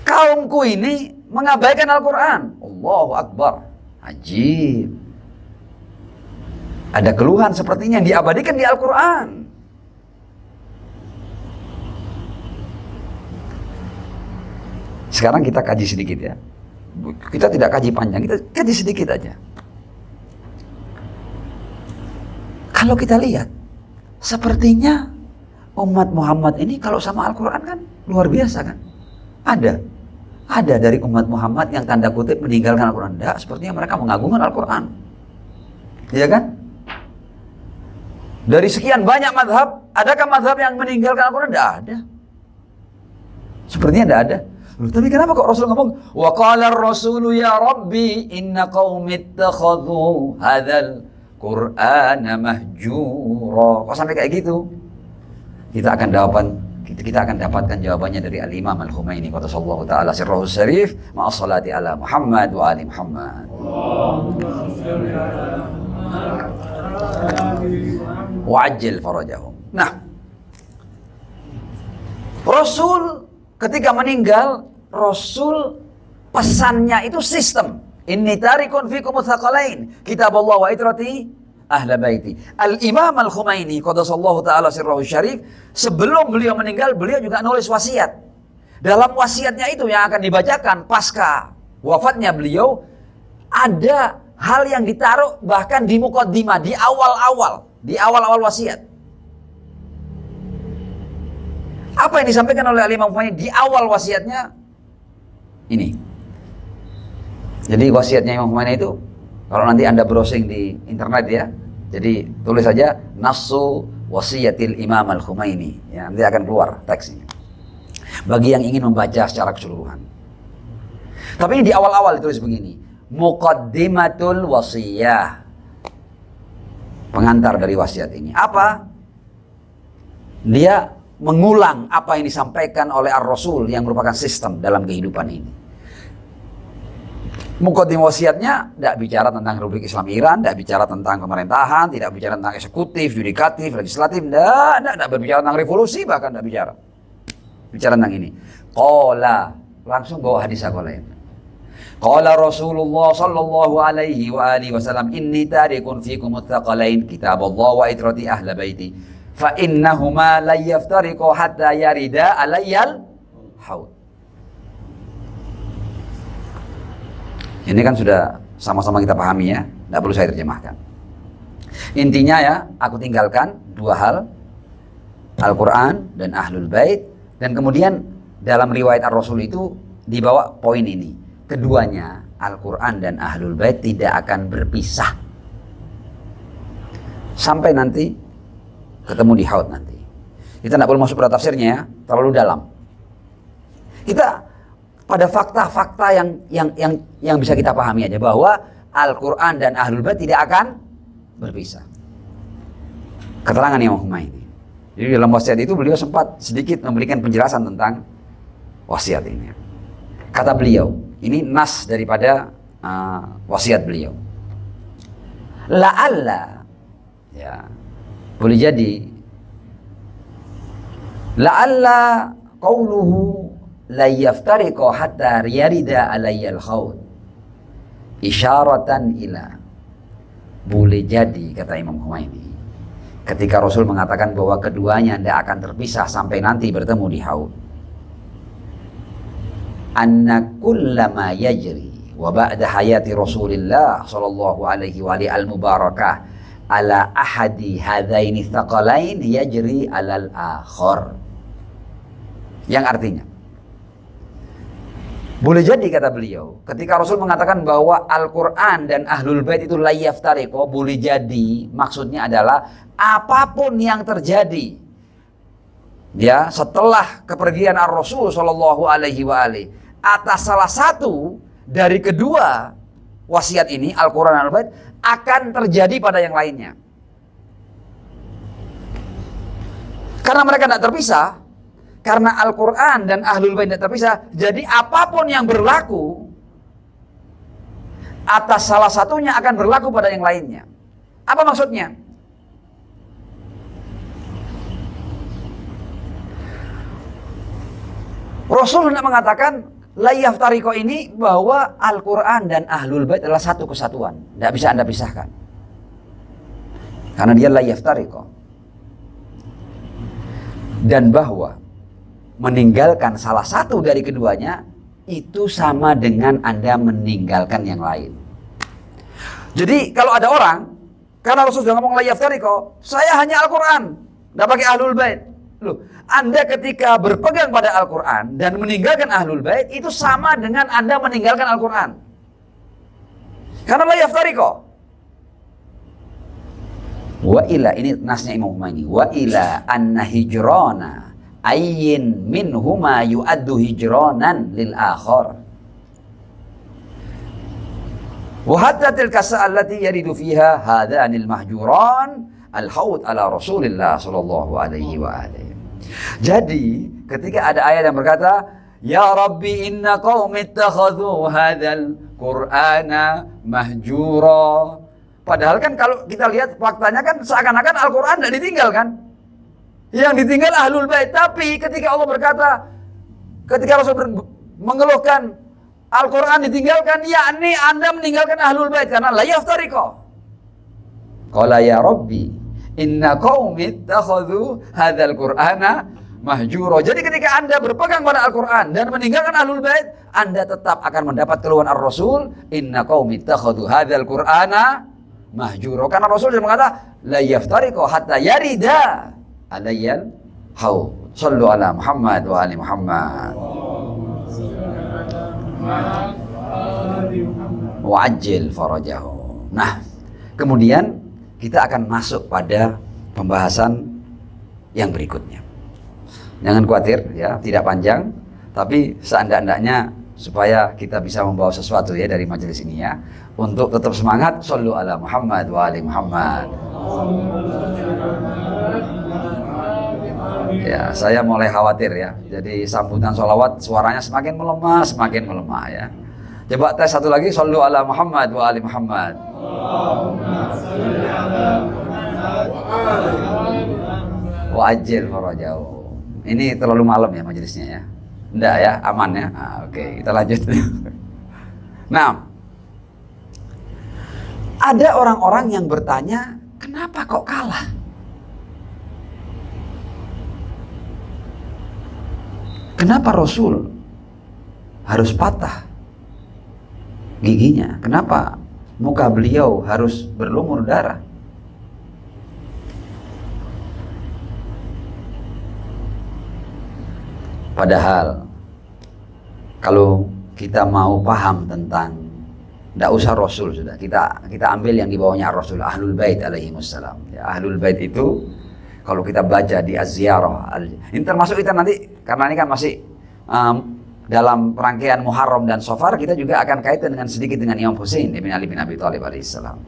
Kaumku ini mengabaikan Al-Qur'an. Allahu Akbar. Ajib. Ada keluhan sepertinya yang diabadikan di Al-Qur'an. Sekarang kita kaji sedikit ya. Kita tidak kaji panjang, kita kaji sedikit aja. Kalau kita lihat, sepertinya umat Muhammad ini kalau sama Al-Quran kan luar biasa kan. Ada dari umat Muhammad yang tanda kutip meninggalkan Al-Quran. Tidak, sepertinya mereka mengagungkan Al-Quran. Iya kan? Dari sekian banyak madhab, adakah madhab yang meninggalkan Al-Quran? Tidak ada. Sepertinya tidak ada. Loh, tapi kenapa kok Rasul ngomong, wa qala ar-rasulu ya Rabbi inna qaumi ittakhadhu hadzal qur'ana mahjura. Kok sampai kayak gitu? Kita akan dapatkan jawabannya dari Al-Imam Al-Khumaini qaddasallahu ta'ala sirrahu syarif ma'as salati ala Muhammad wa ali Muhammad. Wa'ajjil farajahum. Nah, Rasul ketika meninggal, Rasul pesannya itu sistem. Inni tarikun fikum tsaqalain, kitabullah wa itrati ahla baiti. Al-Imam Al-Khumaini qaddasallahu ta'ala sirrahu syarif, sebelum beliau meninggal, beliau juga nulis wasiat. Dalam wasiatnya itu yang akan dibacakan pasca wafatnya beliau, ada hal yang ditaruh bahkan di muqaddimah, di awal-awal wasiat. Apa yang disampaikan oleh Al-Imam Al-Khumaini di awal wasiatnya? Ini. Jadi wasiatnya Imam Khumaini itu, kalau nanti Anda browsing di internet ya, jadi tulis saja Nassu Wasiyatil Imam Al-Khumaini. Ya, nanti akan keluar teksnya. Bagi yang ingin membaca secara keseluruhan. Tapi ini di awal-awal ditulis begini. Muqaddimatul wasiyah. Pengantar dari wasiat ini. Apa? Dia mengulang apa yang disampaikan oleh Ar-Rasul yang merupakan sistem dalam kehidupan ini. Muqaddimah wasiatnya tidak bicara tentang Republik Islam Iran, tidak bicara tentang pemerintahan, tidak bicara tentang eksekutif, yudikatif, legislatif, tidak berbicara tentang revolusi, bahkan tidak bicara. Bicara tentang ini. Qala, langsung bawa hadis qolain. Qala Rasulullah sallallahu alaihi wa alihi wasallam, inni tarikun fikum tsaqalain, kitabullah wa itrati ahla baiti. Fa innahuma la yaftariqu hatta yarida alayyal haud. Ini kan sudah sama-sama kita pahami ya, tidak perlu saya terjemahkan. Intinya ya, aku tinggalkan dua hal, Al-Quran dan Ahlul Bait, dan kemudian dalam riwayat Ar-Rasul itu dibawa poin ini. Keduanya, Al-Quran dan Ahlul Bait tidak akan berpisah sampai nanti ketemu di Haud nanti. Kita tidak perlu masuk pada tafsirnya ya, terlalu dalam. Kita pada fakta-fakta yang bisa kita pahami aja, bahwa Al-Quran dan Ahlul Bait tidak akan berpisah. Keterangan Imam Khumaini. Jadi dalam wasiat itu beliau sempat sedikit memberikan penjelasan tentang wasiat ini. Kata beliau, ini nas daripada wasiat beliau. La'alla, ya, boleh jadi la'alla qauluhu la yaftariqu hatta yarida alayyal khawd isyaratan ila, boleh jadi kata Imam Khumaini ketika Rasul mengatakan bahwa keduanya tidak akan terpisah sampai nanti bertemu di haud, anna kullama yajri wa ba'da hayati Rasulillah sallallahu alaihi wa alihi al-mubarakah ala ahadi hadaini thaqalain yajri alal akhar. Yang artinya, boleh jadi kata beliau, ketika Rasul mengatakan bahwa Al-Quran dan Ahlul Bait itu la yaftariqo, boleh jadi maksudnya adalah apapun yang terjadi ya setelah kepergian Ar-Rasul sallallahu alaihi wa alihi atas salah satu dari kedua wasiat ini, Al-Quran dan Al-Bait, akan terjadi pada yang lainnya. Karena mereka tidak terpisah, karena Al-Quran dan Ahlul Bait tidak terpisah, jadi apapun yang berlaku atas salah satunya akan berlaku pada yang lainnya. Apa maksudnya? Rasul hendak mengatakan la yaftariqo ini bahwa Al-Quran dan Ahlul Bait adalah satu kesatuan, tidak bisa Anda pisahkan. Karena dia la yaftariqo. Dan bahwa meninggalkan salah satu dari keduanya itu sama dengan Anda meninggalkan yang lain. Jadi kalau ada orang, karena Rasul sudah ngomong la yaftariqo, saya hanya Al-Quran, tidak pakai Ahlul Bait. Loh, Anda ketika berpegang pada Al-Quran dan meninggalkan Ahlul Bait itu sama dengan Anda meninggalkan Al-Quran. Karena la yaftariqo. Wa ila, ini nasnya Imam Umayni, wa ila anna hijrana ayyin minhuma yu'addu hijranan lil akhar. Wa hatta tilka allati yaridu fiha hadanil mahjuran al-haud ala Rasulillah sallallahu alaihi wa alihi. Jadi ketika ada ayat yang berkata, ya Rabbi inna qaumi ittakhadhu hadzal Qur'ana mahjura. Padahal kan kalau kita lihat faktanya kan seakan-akan Al-Quran tidak ditinggalkan. Yang ditinggal Ahlul Bait. Tapi ketika Allah berkata, ketika Rasul mengeluhkan Al-Quran ditinggalkan, yakni Anda meninggalkan Ahlul Bait karena la yaftariqo. Qala ya Rabbi inna qaumi ittakhadhu hadzal Qur'ana mahjura. Jadi ketika Anda berpegang pada Al-Quran dan meninggalkan Ahlul Bait, Anda tetap akan mendapat keluhan Ar-Rasul, inna qaumi ittakhadhu hadzal Qur'ana mahjura. Karena Rasul sudah mengatakan la yaftariqu hatta yarida alayyal haud. Sallu ala Muhammad wa ali Muhammad wa ajil farajahu. Nah, kemudian kita akan masuk pada pembahasan yang berikutnya. Jangan khawatir ya, tidak panjang, tapi seandainya supaya kita bisa membawa sesuatu ya dari majelis ini ya. Untuk tetap semangat, sallu ala Muhammad wa ali Muhammad. Ya, saya mulai khawatir ya. Jadi sambutan sholawat suaranya semakin melemah ya. Coba tes satu lagi, sallu ala Muhammad wa ali Muhammad. Wa ajil farajahu. Ini terlalu malam ya majelisnya ya. Enggak ya, aman ya. Oke, kita lanjut. Nah, ada orang-orang yang bertanya, kenapa kok kalah? Kenapa Rasul harus patah giginya? Kenapa muka beliau harus berlumur darah? Padahal kalau kita mau paham tentang, tidak usah Rasul sudah, kita ambil yang di bawahnya Rasul, Ahlul Bait alaihimussalam. Ya, Ahlul Bait itu kalau kita baca di Az-Ziyarah, ini termasuk kita nanti, karena ini kan masih dalam rangkaian Muharram dan Safar, kita juga akan kaitan dengan sedikit dengan Imam Husain bin Ali bin Abi Thalib alaihissalam.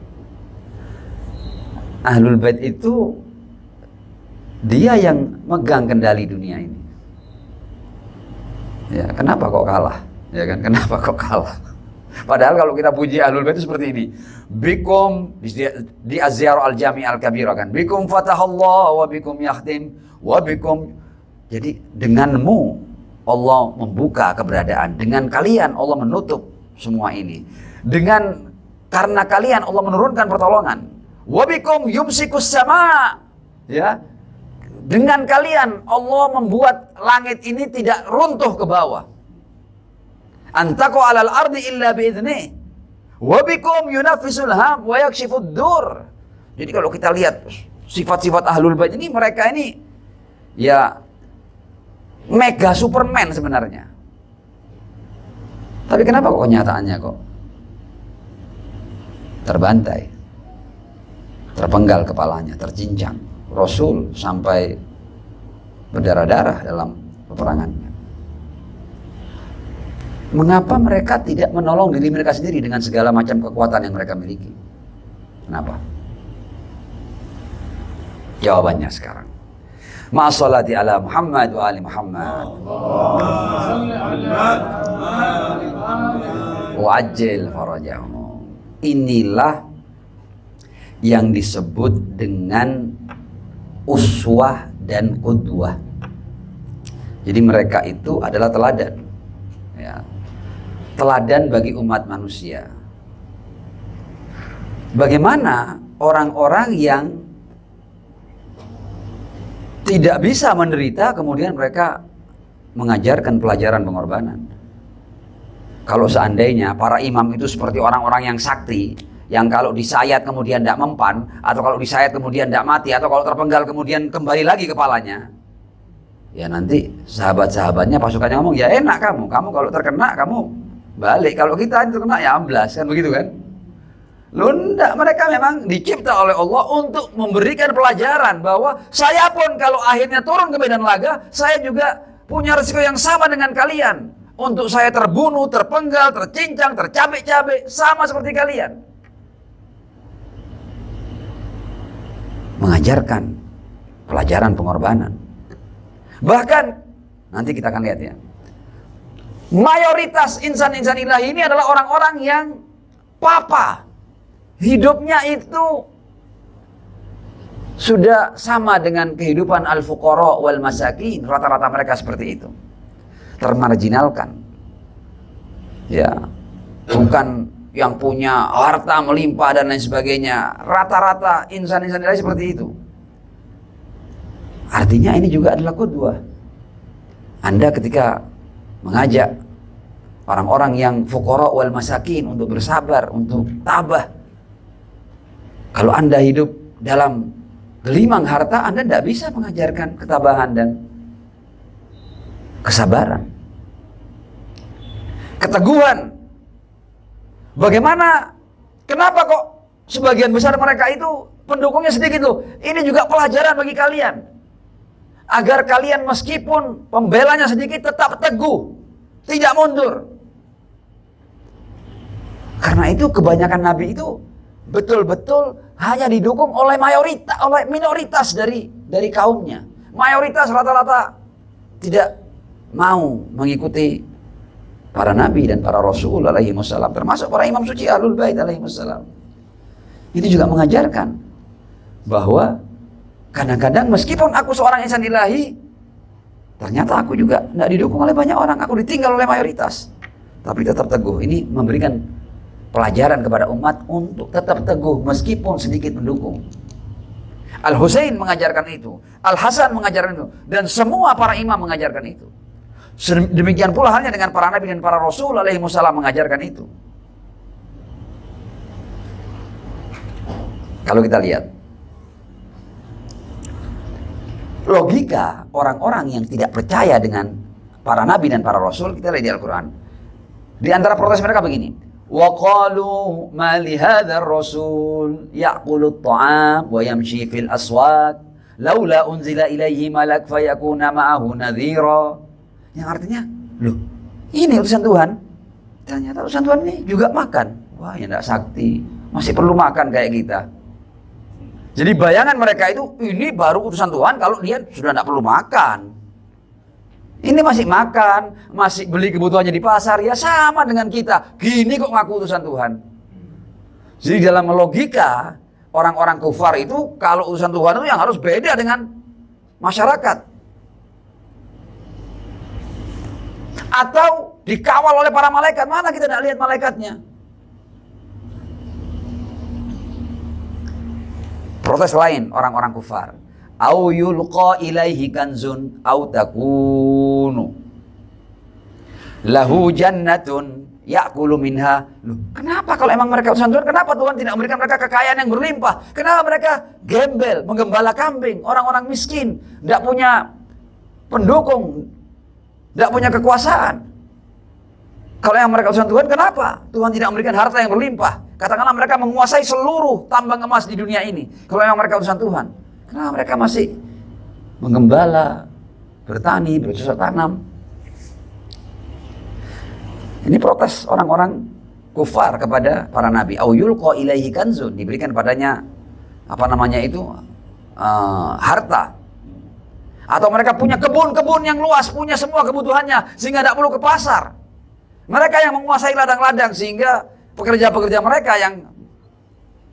Ahlul Bait itu dia yang megang kendali dunia ini. Ya, kenapa kok kalah? Ya kan, kenapa kok kalah? Padahal kalau kita puji Ahlul Bait itu seperti ini. Bikum di Az-Ziyarah Al-Jami' Al-Kabir kan. Bikum fatahallah wa bikum yakhtim wa bikum. Jadi denganmu Allah membuka keberadaan, dengan kalian Allah menutup semua ini. Karena kalian Allah menurunkan pertolongan. Wa bikum yumsikus sama. Ya. Dengan kalian Allah membuat langit ini tidak runtuh ke bawah. Antaqu 'alal ardi illa bi'idzni. Wa bikum yunaffisul ham wa yakshifud dur. Jadi kalau kita lihat sifat-sifat Ahlul Bait ini, mereka ini ya mega Superman sebenarnya. Tapi kenapa kok kenyataannya kok terbantai, terpenggal kepalanya, tercincang. Rasul sampai berdarah-darah dalam peperangannya. Mengapa mereka tidak menolong diri mereka sendiri dengan segala macam kekuatan yang mereka miliki? Kenapa? Jawabannya sekarang. Ma'assalati ala Muhammad wa ali Muhammad. Wa'ajil farajahum. Inilah yang disebut dengan uswah dan qudwah. Jadi mereka itu adalah teladan, ya, teladan bagi umat manusia. Bagaimana orang-orang yang tidak bisa menderita kemudian mereka mengajarkan pelajaran pengorbanan. Kalau seandainya para imam itu seperti orang-orang yang sakti, yang kalau disayat kemudian tidak mempan, atau kalau disayat kemudian tidak mati, atau kalau terpenggal kemudian kembali lagi kepalanya, ya nanti sahabat-sahabatnya pasukannya ngomong, ya enak kamu kalau terkena kamu balik, kalau kita terkena ya amblas, kan begitu kan? Loh enggak, mereka memang dicipta oleh Allah untuk memberikan pelajaran bahwa saya pun kalau akhirnya turun ke medan laga, saya juga punya risiko yang sama dengan kalian. Untuk saya terbunuh, terpenggal, tercincang, tercabik-cabik, sama seperti kalian. Mengajarkan pelajaran pengorbanan. Bahkan nanti kita akan lihat ya, mayoritas insan-insan ilahi ini adalah orang-orang yang papa, hidupnya itu sudah sama dengan kehidupan al-fuqara wal masakin. Rata-rata mereka seperti itu, termarginalkan, ya, bukan yang punya harta melimpah dan lain sebagainya. Rata-rata insan-insan ilahi seperti itu. Artinya ini juga adalah qudwah. Anda ketika mengajak orang-orang yang fuqara wal masakin untuk bersabar, untuk tabah. Kalau Anda hidup dalam gelimang harta, Anda tidak bisa mengajarkan ketabahan dan kesabaran, keteguhan. Bagaimana? Kenapa kok sebagian besar mereka itu pendukungnya sedikit loh? Ini juga pelajaran bagi kalian. Agar kalian meskipun pembelanya sedikit tetap teguh, tidak mundur. Karena itu kebanyakan nabi itu betul-betul hanya didukung oleh mayoritas, oleh minoritas dari kaumnya. Mayoritas rata-rata tidak mau mengikuti para nabi dan para rasul alaihi wassalam, termasuk para imam suci Ahlul Bait alaihi wassalam. Ini juga mengajarkan bahwa kadang-kadang meskipun aku seorang insan ilahi, ternyata aku juga tidak didukung oleh banyak orang, aku ditinggal oleh mayoritas, tapi tetap teguh. Ini memberikan pelajaran kepada umat untuk tetap teguh meskipun sedikit mendukung. Al-Husain mengajarkan itu, Al-Hasan mengajarkan itu, dan semua para imam mengajarkan itu. Demikian pula halnya dengan para nabi dan para rasul alaihi wassalam mengajarkan itu. Kalau kita lihat logika orang-orang yang tidak percaya dengan para nabi dan para rasul, kita lihat di Al-Quran. Di antara protes mereka begini, wa qalu ma li hadzal rasul ya'kulu at-ta'am wa yamshi fil aswaq laula unzila ilaihi malak fayakuna ma'ahu nadhira. Yang artinya, loh, ini utusan Tuhan, ternyata utusan Tuhan ini juga makan. Wah, ya enggak sakti, masih perlu makan kayak kita. Jadi bayangan mereka itu, ini baru utusan Tuhan kalau dia sudah tidak perlu makan. Ini masih makan, masih beli kebutuhannya di pasar, ya sama dengan kita. Gini kok ngaku utusan Tuhan. Jadi dalam logika, orang-orang kufar itu, kalau utusan Tuhan itu yang harus beda dengan masyarakat. Atau dikawal oleh para malaikat. Mana kita tidak lihat malaikatnya? Protes lain orang-orang kufar. Au yulqa ilaihi kanzun au takunu lahu jannatun ya'kulu minha. Loh, kenapa kalau emang mereka utusan Tuhan, kenapa Tuhan tidak memberikan mereka kekayaan yang berlimpah? Kenapa mereka gembel, menggembala kambing, orang-orang miskin, tidak punya pendukung, tidak punya kekuasaan? Kalau yang mereka utusan Tuhan, kenapa Tuhan tidak memberikan harta yang berlimpah? Katakanlah mereka menguasai seluruh tambang emas di dunia ini. Kalau yang mereka utusan Tuhan, kenapa mereka masih menggembala, bertani, bercocok tanam? Ini protes orang-orang kufar kepada para nabi. Au yulqa ilaihi kanzun, diberikan padanya harta. Atau mereka punya kebun-kebun yang luas, punya semua kebutuhannya sehingga tidak perlu ke pasar. Mereka yang menguasai ladang-ladang sehingga pekerja-pekerja mereka yang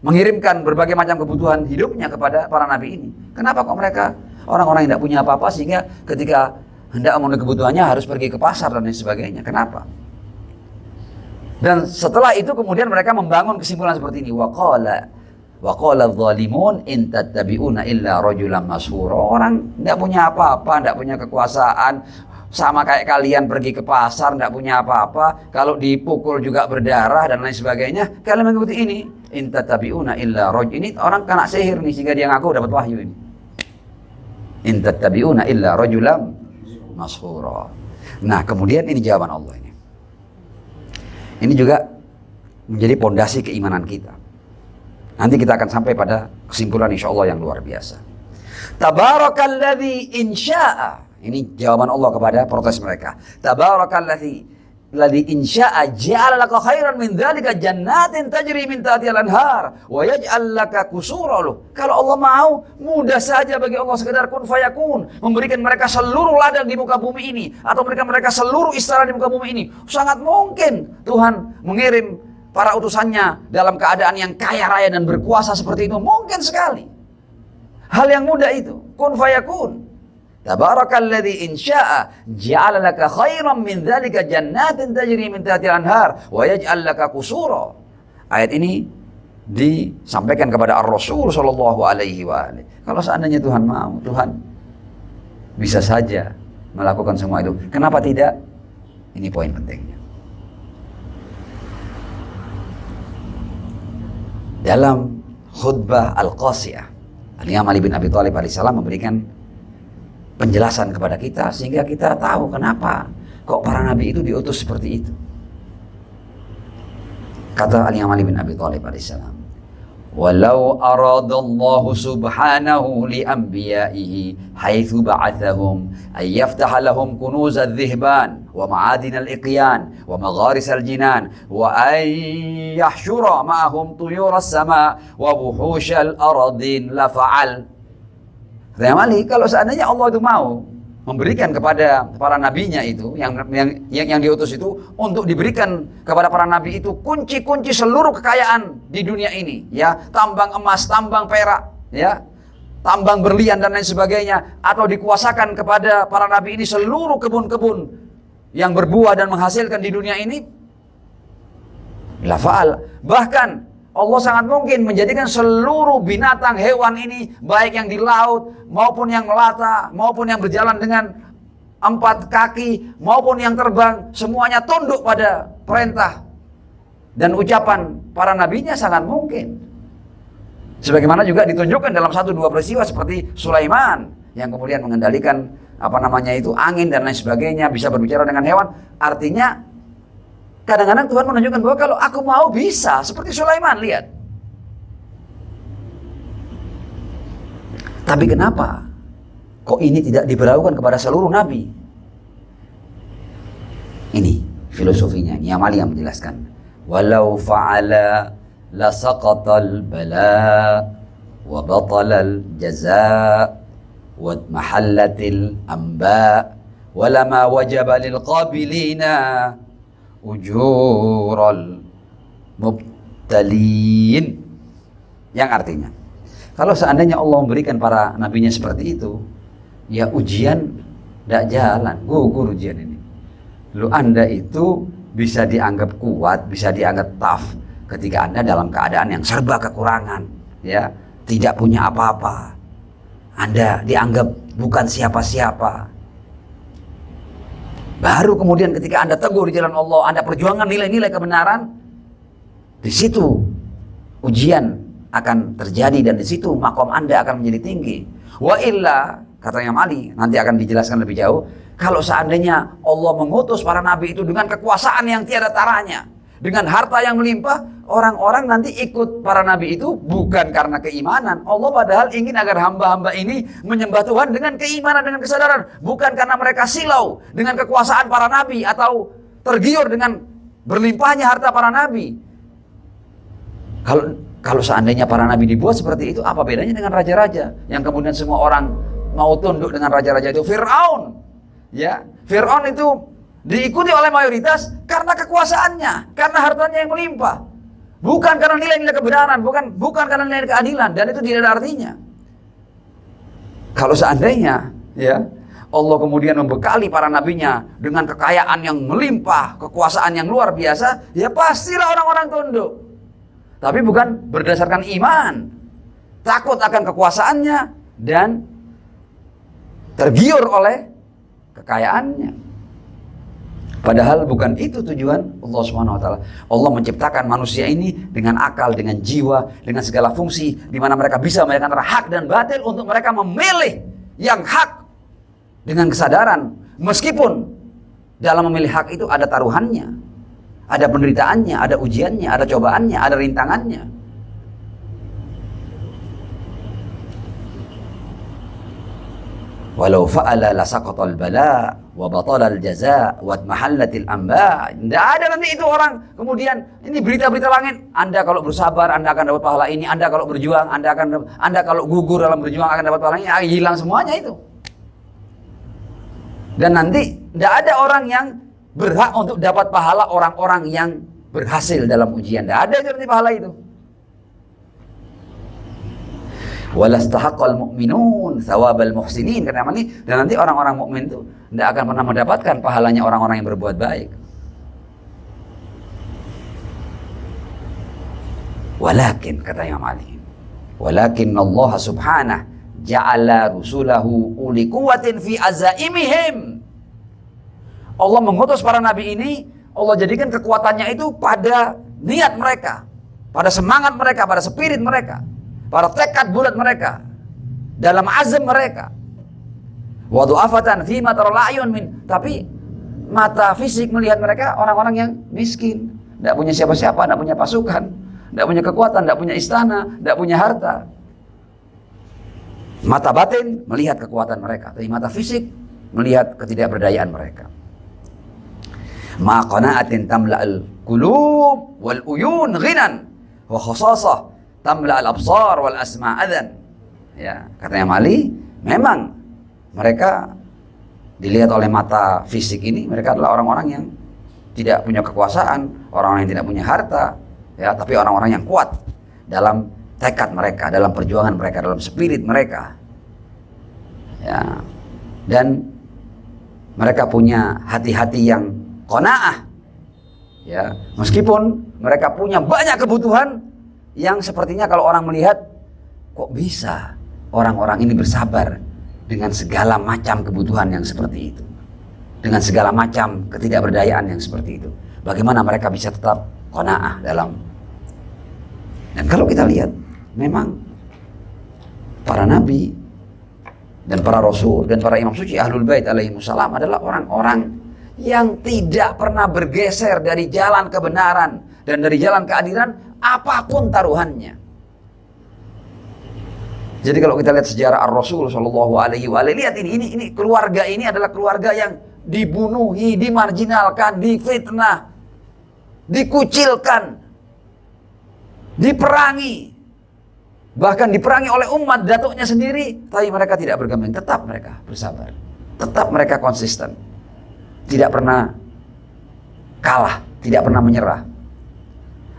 mengirimkan berbagai macam kebutuhan hidupnya kepada para nabi ini. Kenapa kok mereka orang-orang yang tidak punya apa-apa sehingga ketika hendak memenuhi kebutuhannya harus pergi ke pasar dan lain sebagainya? Kenapa? Dan setelah itu kemudian mereka membangun kesimpulan seperti ini. Waqala adh-dhalimun in tattabi'una illa rajulan mashhura. Orang tidak punya apa-apa, tidak punya kekuasaan, sama kayak kalian pergi ke pasar, tidak punya apa-apa, kalau dipukul juga berdarah dan lain sebagainya, kalian mengikuti ini. In tattabi'una illa rajul. Ini orang kena sihir nih sehingga dia ngaku dapat wahyu ini. In tattabi'una illa rajulan mashhura. Nah, kemudian ini jawaban Allah ini. Ini juga menjadi pondasi keimanan kita. Nanti kita akan sampai pada kesimpulan insyaallah yang luar biasa. Tabarakalladzi insya'a. Ini jawaban Allah kepada protes mereka. Tabarakalladzi insya'a ja'ala laka khairan min dzalika jannatin tajri min tahtiha al-anhar wa yaj'al laka qusura. Kalau Allah mau, mudah saja bagi Allah sekedar kun fayakun, memberikan mereka seluruh ladang di muka bumi ini atau memberikan mereka seluruh istana di muka bumi ini. Sangat mungkin Tuhan mengirim para utusannya dalam keadaan yang kaya raya dan berkuasa seperti itu. Mungkin sekali. Hal yang mudah itu, kun fayakun. Tabarakalladzi insya'a ja'ala laka khairan min dzalika jannatin tajri min tahtiha al-anhar wa yaj'al laka qusura. Ayat ini disampaikan kepada Ar-Rasul sallallahu alaihi wa alihi. Kalau seandainya Tuhan mau, Tuhan bisa saja melakukan semua itu. Kenapa tidak? Ini poin pentingnya. Dalam khutbah Al-Qasiyah, Al-Imam Ali bin Abi Thalib alaihissalam memberikan penjelasan kepada kita sehingga kita tahu kenapa kok para nabi itu diutus seperti itu. Kata Imam Ali bin Abi Thalib alaihissalam, "Walau aradallahu subhanahu li anbiya'ihi haitsu ba'athahum ay yaftaha lahum kunuz adh-dhihban wa ma'adin al-iqyan wa magharis al-jinan wa ay yahshura ma'ahum tuyur as-sama' wa buhush al-ardin la fa'al." Kata Ali, kalau seandainya Allah itu mau memberikan kepada para nabinya itu yang diutus itu untuk diberikan kepada para nabi itu kunci-kunci seluruh kekayaan di dunia ini, ya, tambang emas, tambang perak, ya, tambang berlian dan lain sebagainya, atau dikuasakan kepada para nabi ini seluruh kebun-kebun yang berbuah dan menghasilkan di dunia ini, la fa'al. Bahkan Allah sangat mungkin menjadikan seluruh binatang hewan ini, baik yang di laut maupun yang melata maupun yang berjalan dengan 4 kaki maupun yang terbang, semuanya tunduk pada perintah dan ucapan para nabinya. Sangat mungkin. Sebagaimana juga ditunjukkan dalam 1-2 peristiwa seperti Sulaiman yang kemudian mengendalikan angin dan lain sebagainya, bisa berbicara dengan hewan. Artinya kadang-kadang Tuhan menunjukkan bahwa kalau aku mau bisa seperti Sulaiman, lihat. Tapi kenapa kok ini tidak diberlakukan kepada seluruh nabi? Ini filosofinya. Imam Ali yang menjelaskan. Walau fa'ala la saqatal bala wa batalal jaza wa mahallatil amba wa lama wajaba lil qabilina ujural mubtalin. Yang artinya, kalau seandainya Allah memberikan para nabinya seperti itu, ya ujian tidak jalan, gugur ujian ini. Lu Anda itu bisa dianggap kuat, bisa dianggap tough ketika Anda dalam keadaan yang serba kekurangan, ya, tidak punya apa-apa. Anda dianggap bukan siapa-siapa. Baru kemudian ketika Anda teguh di jalan Allah, Anda perjuangkan nilai-nilai kebenaran, di situ ujian akan terjadi dan di situ makom Anda akan menjadi tinggi. Wa illa, kata Imam Ali, nanti akan dijelaskan lebih jauh, kalau seandainya Allah mengutus para nabi itu dengan kekuasaan yang tiada taranya, dengan harta yang melimpah, orang-orang nanti ikut para nabi itu bukan karena keimanan. Allah padahal ingin agar hamba-hamba ini menyembah Tuhan dengan keimanan, dengan kesadaran, bukan karena mereka silau dengan kekuasaan para nabi atau tergiur dengan berlimpahnya harta para nabi. Kalau seandainya para nabi dibuat seperti itu, apa bedanya dengan raja-raja yang kemudian semua orang mau tunduk dengan raja-raja itu? Fir'aun, ya, Fir'aun itu diikuti oleh mayoritas karena kekuasaannya, karena hartanya yang melimpah, bukan karena nilai-nilai kebenaran, bukan karena nilai keadilan, dan itu tidak ada artinya. Kalau seandainya, ya, Allah kemudian membekali para nabinya dengan kekayaan yang melimpah, kekuasaan yang luar biasa, ya pastilah orang-orang tunduk. Tapi bukan berdasarkan iman, takut akan kekuasaannya dan tergiur oleh kekayaannya. Padahal bukan itu tujuan Allah Subhanahu wa taala. Allah menciptakan manusia ini dengan akal, dengan jiwa, dengan segala fungsi, di mana mereka bisa membedakan antara hak dan batil untuk mereka memilih yang hak dengan kesadaran. Meskipun dalam memilih hak itu ada taruhannya, ada penderitaannya, ada ujiannya, ada cobaannya, ada rintangannya. Walau fa'ala lasaqatal bala wa batalal jaza wa mahallatil amba. Tidak ada nanti itu orang kemudian ini berita-berita langit. Anda kalau bersabar Anda akan dapat pahala ini. Anda kalau berjuang Anda kalau gugur dalam berjuang akan dapat pahala ini. Hilang semuanya itu. Dan nanti tidak ada orang yang berhak untuk dapat pahala orang-orang yang berhasil dalam ujian. Tidak ada itu nanti pahala itu. Walastahaqqal mu'minun thawabal muhsinin, karena ini dan nanti orang-orang mukmin itu tidak akan pernah mendapatkan pahalanya orang-orang yang berbuat baik. Walakin, kata Imam Ali, walakin Allah subhanahu ja'ala rusulahu uli quwwatin fi azaimihim. Allah mengutus para nabi ini, Allah jadikan kekuatannya itu pada niat mereka, pada semangat mereka, pada spirit mereka, pada tekad bulat mereka, dalam azam mereka. Wa du'afatan fi ma taral ayun min, tapi mata fisik melihat mereka orang-orang yang miskin, tidak punya siapa-siapa, tidak punya pasukan, tidak punya kekuatan, tidak punya istana, tidak punya harta. Mata batin melihat kekuatan mereka, tapi mata fisik melihat ketidakberdayaan mereka. Ma qana'atin tamla'al qulub wal uyun ghinan wa khasasah tamla al-absar wal asma' adhan. Ya, katanya Mali, memang mereka dilihat oleh mata fisik ini, mereka adalah orang-orang yang tidak punya kekuasaan, orang-orang yang tidak punya harta, ya, tapi orang-orang yang kuat dalam tekad mereka, dalam perjuangan mereka, dalam spirit mereka. Ya. Dan mereka punya hati-hati yang qanaah. Ya, meskipun mereka punya banyak kebutuhan yang sepertinya kalau orang melihat, kok bisa orang-orang ini bersabar dengan segala macam kebutuhan yang seperti itu, dengan segala macam ketidakberdayaan yang seperti itu. Bagaimana mereka bisa tetap qanaah dalam. Dan kalau kita lihat, memang para nabi dan para rasul dan para imam suci ahlul bait alaihimussalam adalah orang-orang yang tidak pernah bergeser dari jalan kebenaran dan dari jalan keadilan apapun taruhannya. Jadi kalau kita lihat sejarah Ar-Rasul Shallallahu Alaihi Wasallam, lihat ini keluarga ini adalah keluarga yang dibunuhi, dimarginalkan, difitnah, dikucilkan, diperangi, bahkan diperangi oleh umat datuknya sendiri, tapi mereka tidak bergeming, tetap mereka bersabar, tetap mereka konsisten, tidak pernah kalah, tidak pernah menyerah.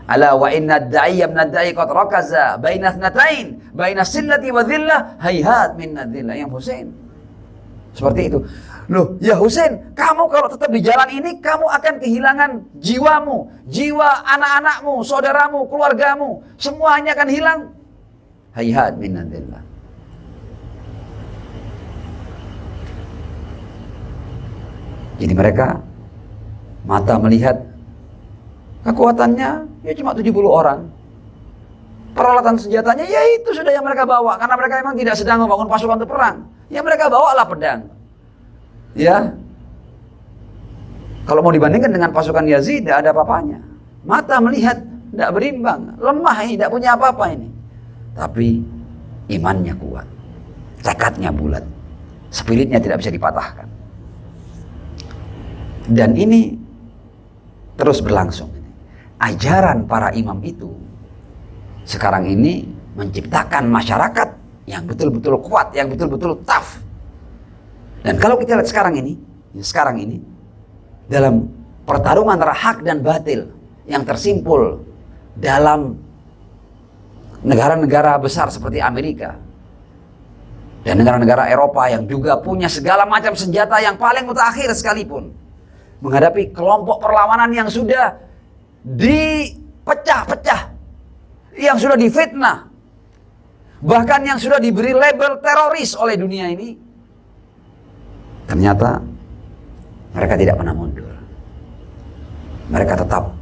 Ala wa inna ad-da'iya min ad-da'i qad rakaza baina ithnatain baina sillati wa dhillah hayhat min ad-dhillah. Yang Husain seperti itu. Loh, ya Husain, kamu kalau tetap di jalan ini kamu akan kehilangan jiwamu, jiwa anak-anakmu, saudaramu, keluargamu, semuanya akan hilang. Hayhat min ad-dhillah. Jadi mereka mata melihat kekuatannya ya cuma 70 orang. Peralatan senjatanya ya itu sudah yang mereka bawa, karena mereka memang tidak sedang membangun pasukan untuk perang. Ya mereka bawalah pedang. Ya. Kalau mau dibandingkan dengan pasukan Yazid, tidak ada apa-apanya. Mata melihat, tidak berimbang, lemah ini, tidak punya apa-apa ini. Tapi imannya kuat, tekadnya bulat, spiritnya tidak bisa dipatahkan. Dan ini terus berlangsung. Ajaran para imam itu sekarang ini menciptakan masyarakat yang betul-betul kuat, yang betul-betul tough. Dan kalau kita lihat sekarang ini dalam pertarungan antara hak dan batil yang tersimpul dalam negara-negara besar seperti Amerika dan negara-negara Eropa yang juga punya segala macam senjata yang paling mutakhir sekalipun, menghadapi kelompok perlawanan yang sudah dipecah-pecah, yang sudah difitnah, bahkan yang sudah diberi label teroris oleh dunia ini, ternyata mereka tidak pernah mundur. Mereka tetap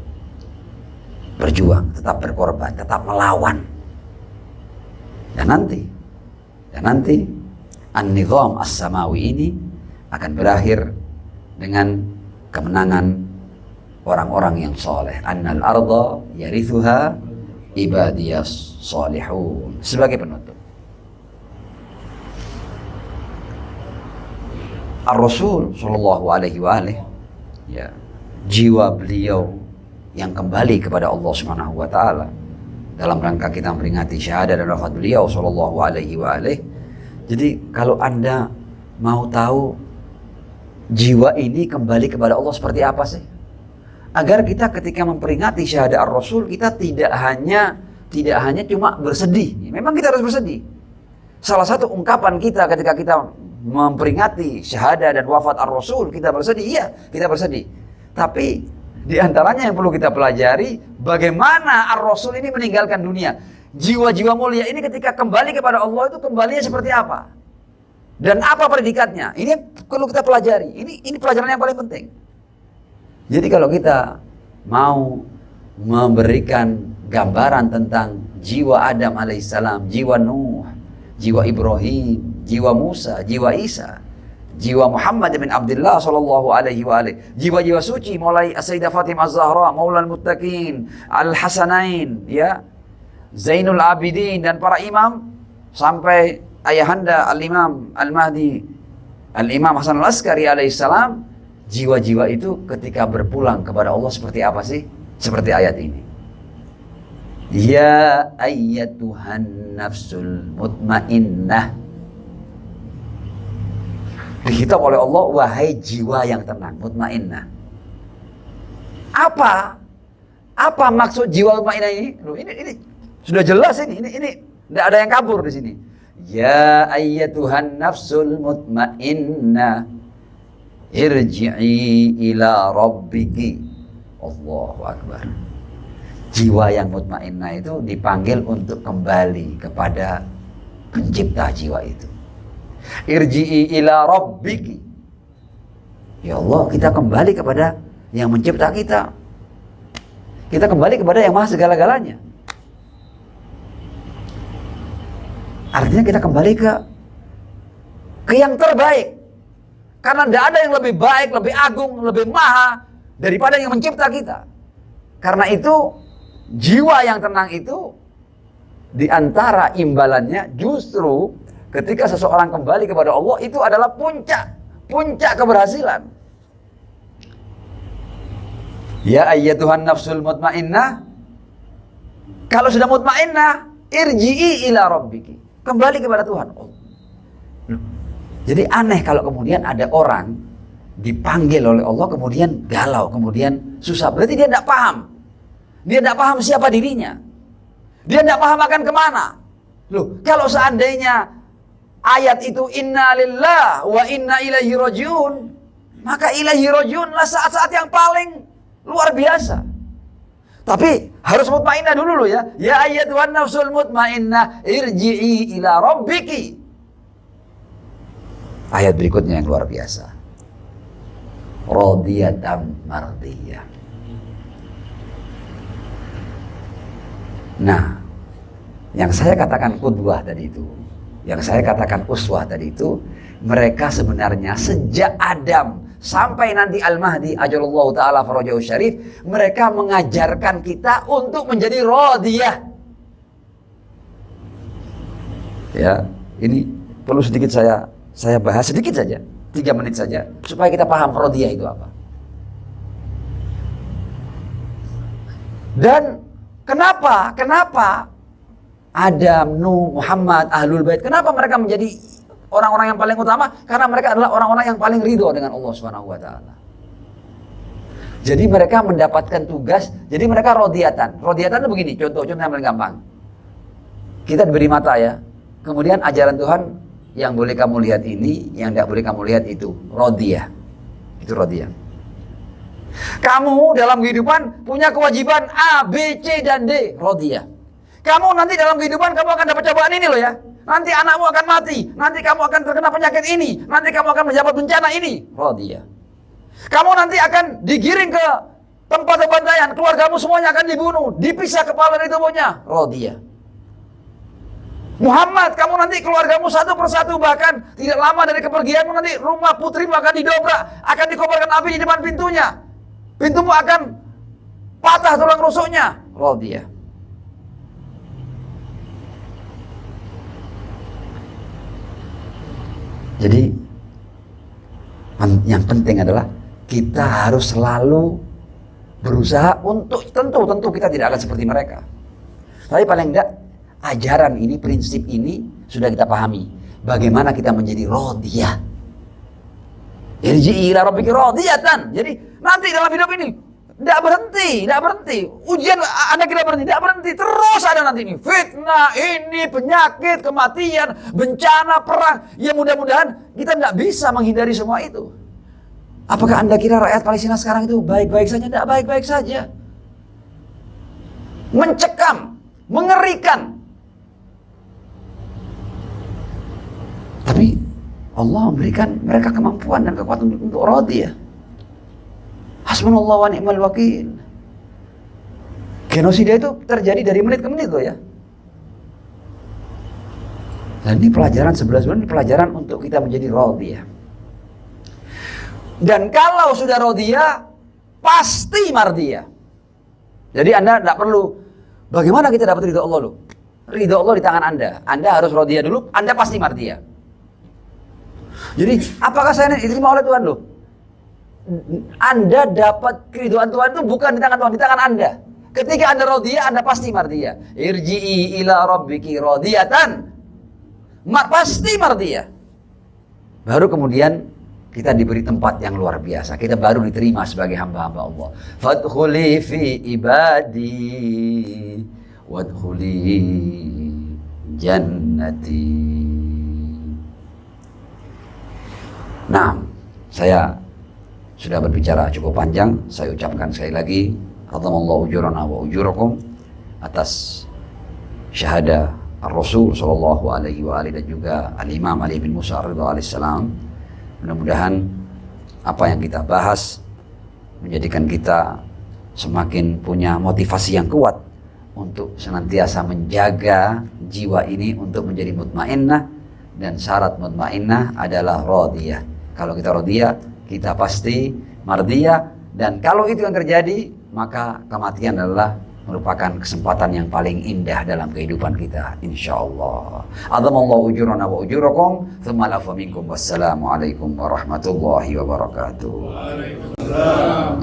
berjuang, tetap berkorban, tetap melawan. Dan nanti an-nizam as-samawi ini akan berakhir dengan kemenangan orang-orang yang soleh. Annal arda yarithuha ibadiyas solihun. Sebagai penutup, Ar-Rasul sallallahu alaihi wa alihi, ya, jiwa beliau yang kembali kepada Allah Subhanahu wa taala dalam rangka kita memperingati syahadat dan wafat beliau sallallahu alaihi wa alihi. Jadi kalau Anda mau tahu jiwa ini kembali kepada Allah seperti apa sih? Agar kita ketika memperingati syahadat Ar-Rasul, kita tidak hanya cuma bersedih. Memang kita harus bersedih. Salah satu ungkapan kita ketika kita memperingati syahadat dan wafat Ar-Rasul, kita bersedih. Iya, kita bersedih. Tapi di antaranya yang perlu kita pelajari, bagaimana Ar-Rasul ini meninggalkan dunia. Jiwa-jiwa mulia ini ketika kembali kepada Allah itu kembalinya seperti apa? Dan apa predikatnya? Ini yang perlu kita pelajari. Ini pelajaran yang paling penting. Jadi kalau kita mau memberikan gambaran tentang jiwa Adam alaihissalam, jiwa Nuh, jiwa Ibrahim, jiwa Musa, jiwa Isa, jiwa Muhammad bin Abdullah sallallahu alaihi wa alihi, jiwa-jiwa suci mulai Sayyidah Fatimah Az-Zahra, Maulal Muttaqin, Al-Hasanain, ya, Zainul Abidin dan para imam sampai ayahanda Al-Imam Al-Mahdi, Al-Imam Hasan Al-Askari alaihissalam. Jiwa-jiwa itu ketika berpulang kepada Allah seperti apa sih? Seperti ayat ini. Ya ayyatuhan nafsul mutmainnah. Dikitab oleh Allah, wahai jiwa yang tenang, mutmainnah. Apa maksud jiwa mutmainnah ini? Loh, ini sudah jelas ini tidak ada yang kabur di sini. Ya ayyatuhan nafsul mutmainnah, irji'i ila rabbiki. Allahu Akbar. Jiwa yang mutmainnah itu dipanggil untuk kembali kepada pencipta jiwa itu. Irji'i ila rabbiki. Ya Allah, kita kembali kepada yang mencipta kita. Kita kembali kepada yang maha segala-galanya. Artinya kita kembali ke yang terbaik. Karena tidak ada yang lebih baik, lebih agung, lebih maha daripada yang mencipta kita. Karena itu jiwa yang tenang itu di antara imbalannya justru ketika seseorang kembali kepada Allah itu adalah puncak keberhasilan. Ya ayyatuhan nafsul mutmainnah. Kalau sudah mutmainnah, irji'i ila rabbiki. Kembali kepada Tuhan. Jadi aneh kalau kemudian ada orang dipanggil oleh Allah kemudian galau, kemudian susah. Berarti dia tidak paham. Dia tidak paham siapa dirinya. Dia tidak paham akan kemana. Loh, kalau seandainya ayat itu inna lillah wa inna ilaihi rajiun, maka ilaihi rajiunlah saat-saat yang paling luar biasa. Tapi harus mutmainnah dulu loh ya. Ya ayyatuhan nafsul mutmainnah irji'i ila rabbiki. Ayat berikutnya yang luar biasa. radiyatan mardiyah. Nah, yang saya katakan qudwah tadi itu, yang saya katakan uswah tadi itu, mereka sebenarnya sejak Adam sampai nanti Al-Mahdi ajallallahu ta'ala farajahu syarif, mereka mengajarkan kita untuk menjadi radiyah. Ya, ini perlu sedikit saya bahas sedikit saja, 3 menit saja, supaya kita paham radiyah itu apa. Dan kenapa Adam, Nuh, Muhammad, Ahlul Bait, kenapa mereka menjadi orang-orang yang paling utama? Karena mereka adalah orang-orang yang paling ridho dengan Allah Subhanahu wa taala. Jadi mereka mendapatkan tugas, jadi mereka radiyatan. Radiyatan itu begini, contoh yang paling gampang. Kita diberi mata ya. Kemudian ajaran Tuhan yang boleh kamu lihat ini, yang tidak boleh kamu lihat itu, radiyah. Itu radiyah. Kamu dalam kehidupan punya kewajiban A, B, C, dan D, radiyah. Kamu nanti dalam kehidupan kamu akan dapat cobaan ini loh ya. Nanti anakmu akan mati, nanti kamu akan terkena penyakit ini, nanti kamu akan mendapat bencana ini, radiyah. Kamu nanti akan digiring ke tempat pembantaian, keluargamu semuanya akan dibunuh, dipisah kepala dari tubuhnya, radiyah. Muhammad, kamu nanti keluargamu satu persatu, bahkan tidak lama dari kepergianmu nanti rumah putrimu akan didobrak, akan dikobarkan api di depan pintunya. Pintumu akan patah tulang rusuknya, radiyah. Jadi yang penting adalah kita harus selalu berusaha untuk tentu kita tidak akan seperti mereka. Tapi paling enggak ajaran ini, prinsip ini sudah kita pahami. Bagaimana kita menjadi radiyah. Irji'i ila rabbiki radiyatan. Jadi nanti dalam hidup ini tidak berhenti. Ujian Anda kira berhenti, tidak berhenti. Terus ada nanti ini fitnah, ini penyakit, kematian, bencana, perang. Ya mudah-mudahan kita tidak bisa menghindari semua itu. Apakah Anda kira rakyat Palestina sekarang itu baik-baik saja? Tidak baik-baik saja. Mencekam, mengerikan. Tapi Allah memberikan mereka kemampuan dan kekuatan untuk radiyah. Hasbunallah wa ni'mal wakil. Genosida itu terjadi dari menit ke menit loh ya. Dan ini pelajaran 11 bulan, ini pelajaran untuk kita menjadi radiyah. Dan kalau sudah radiyah, pasti mardiyah. Jadi Anda tidak perlu, bagaimana kita dapat ridho Allah loh? Ridho Allah di tangan Anda. Anda harus radiyah dulu, Anda pasti mardiyah. Jadi apakah saya diterima oleh Tuhan loh? Anda dapat keridhaan Tuhan itu bukan di tangan Tuhan, di tangan Anda. Ketika Anda radiyah, Anda pasti mardiyah. Irji'i ila rabbiki radiyatan. Pasti mardiyah. Baru kemudian kita diberi tempat yang luar biasa. Kita baru diterima sebagai hamba-hamba Allah. Fadkhuli fi ibadi wadkhuli jannati. Nah, saya sudah berbicara cukup panjang. Saya ucapkan sekali lagi, Adzamallahu ujurana wa ujurakum atas syahadah Ar-Rasul sallallahu alaihi wa alihi dan juga Al-Imam Ali bin Musa Ridha alaihissalam. Mudah-mudahan apa yang kita bahas menjadikan kita semakin punya motivasi yang kuat untuk senantiasa menjaga jiwa ini untuk menjadi mutmainnah, dan syarat mutmainnah adalah radiyah. Kalau kita radiyah, kita pasti mardiyah, dan kalau itu yang terjadi, maka kematian adalah merupakan kesempatan yang paling indah dalam kehidupan kita, insyaallah. Adzamallahu ujurana wa ujurakum, tsumma lafa minkum. Wassalamualaikum warahmatullahi wabarakatuh. Waalaikumsalam.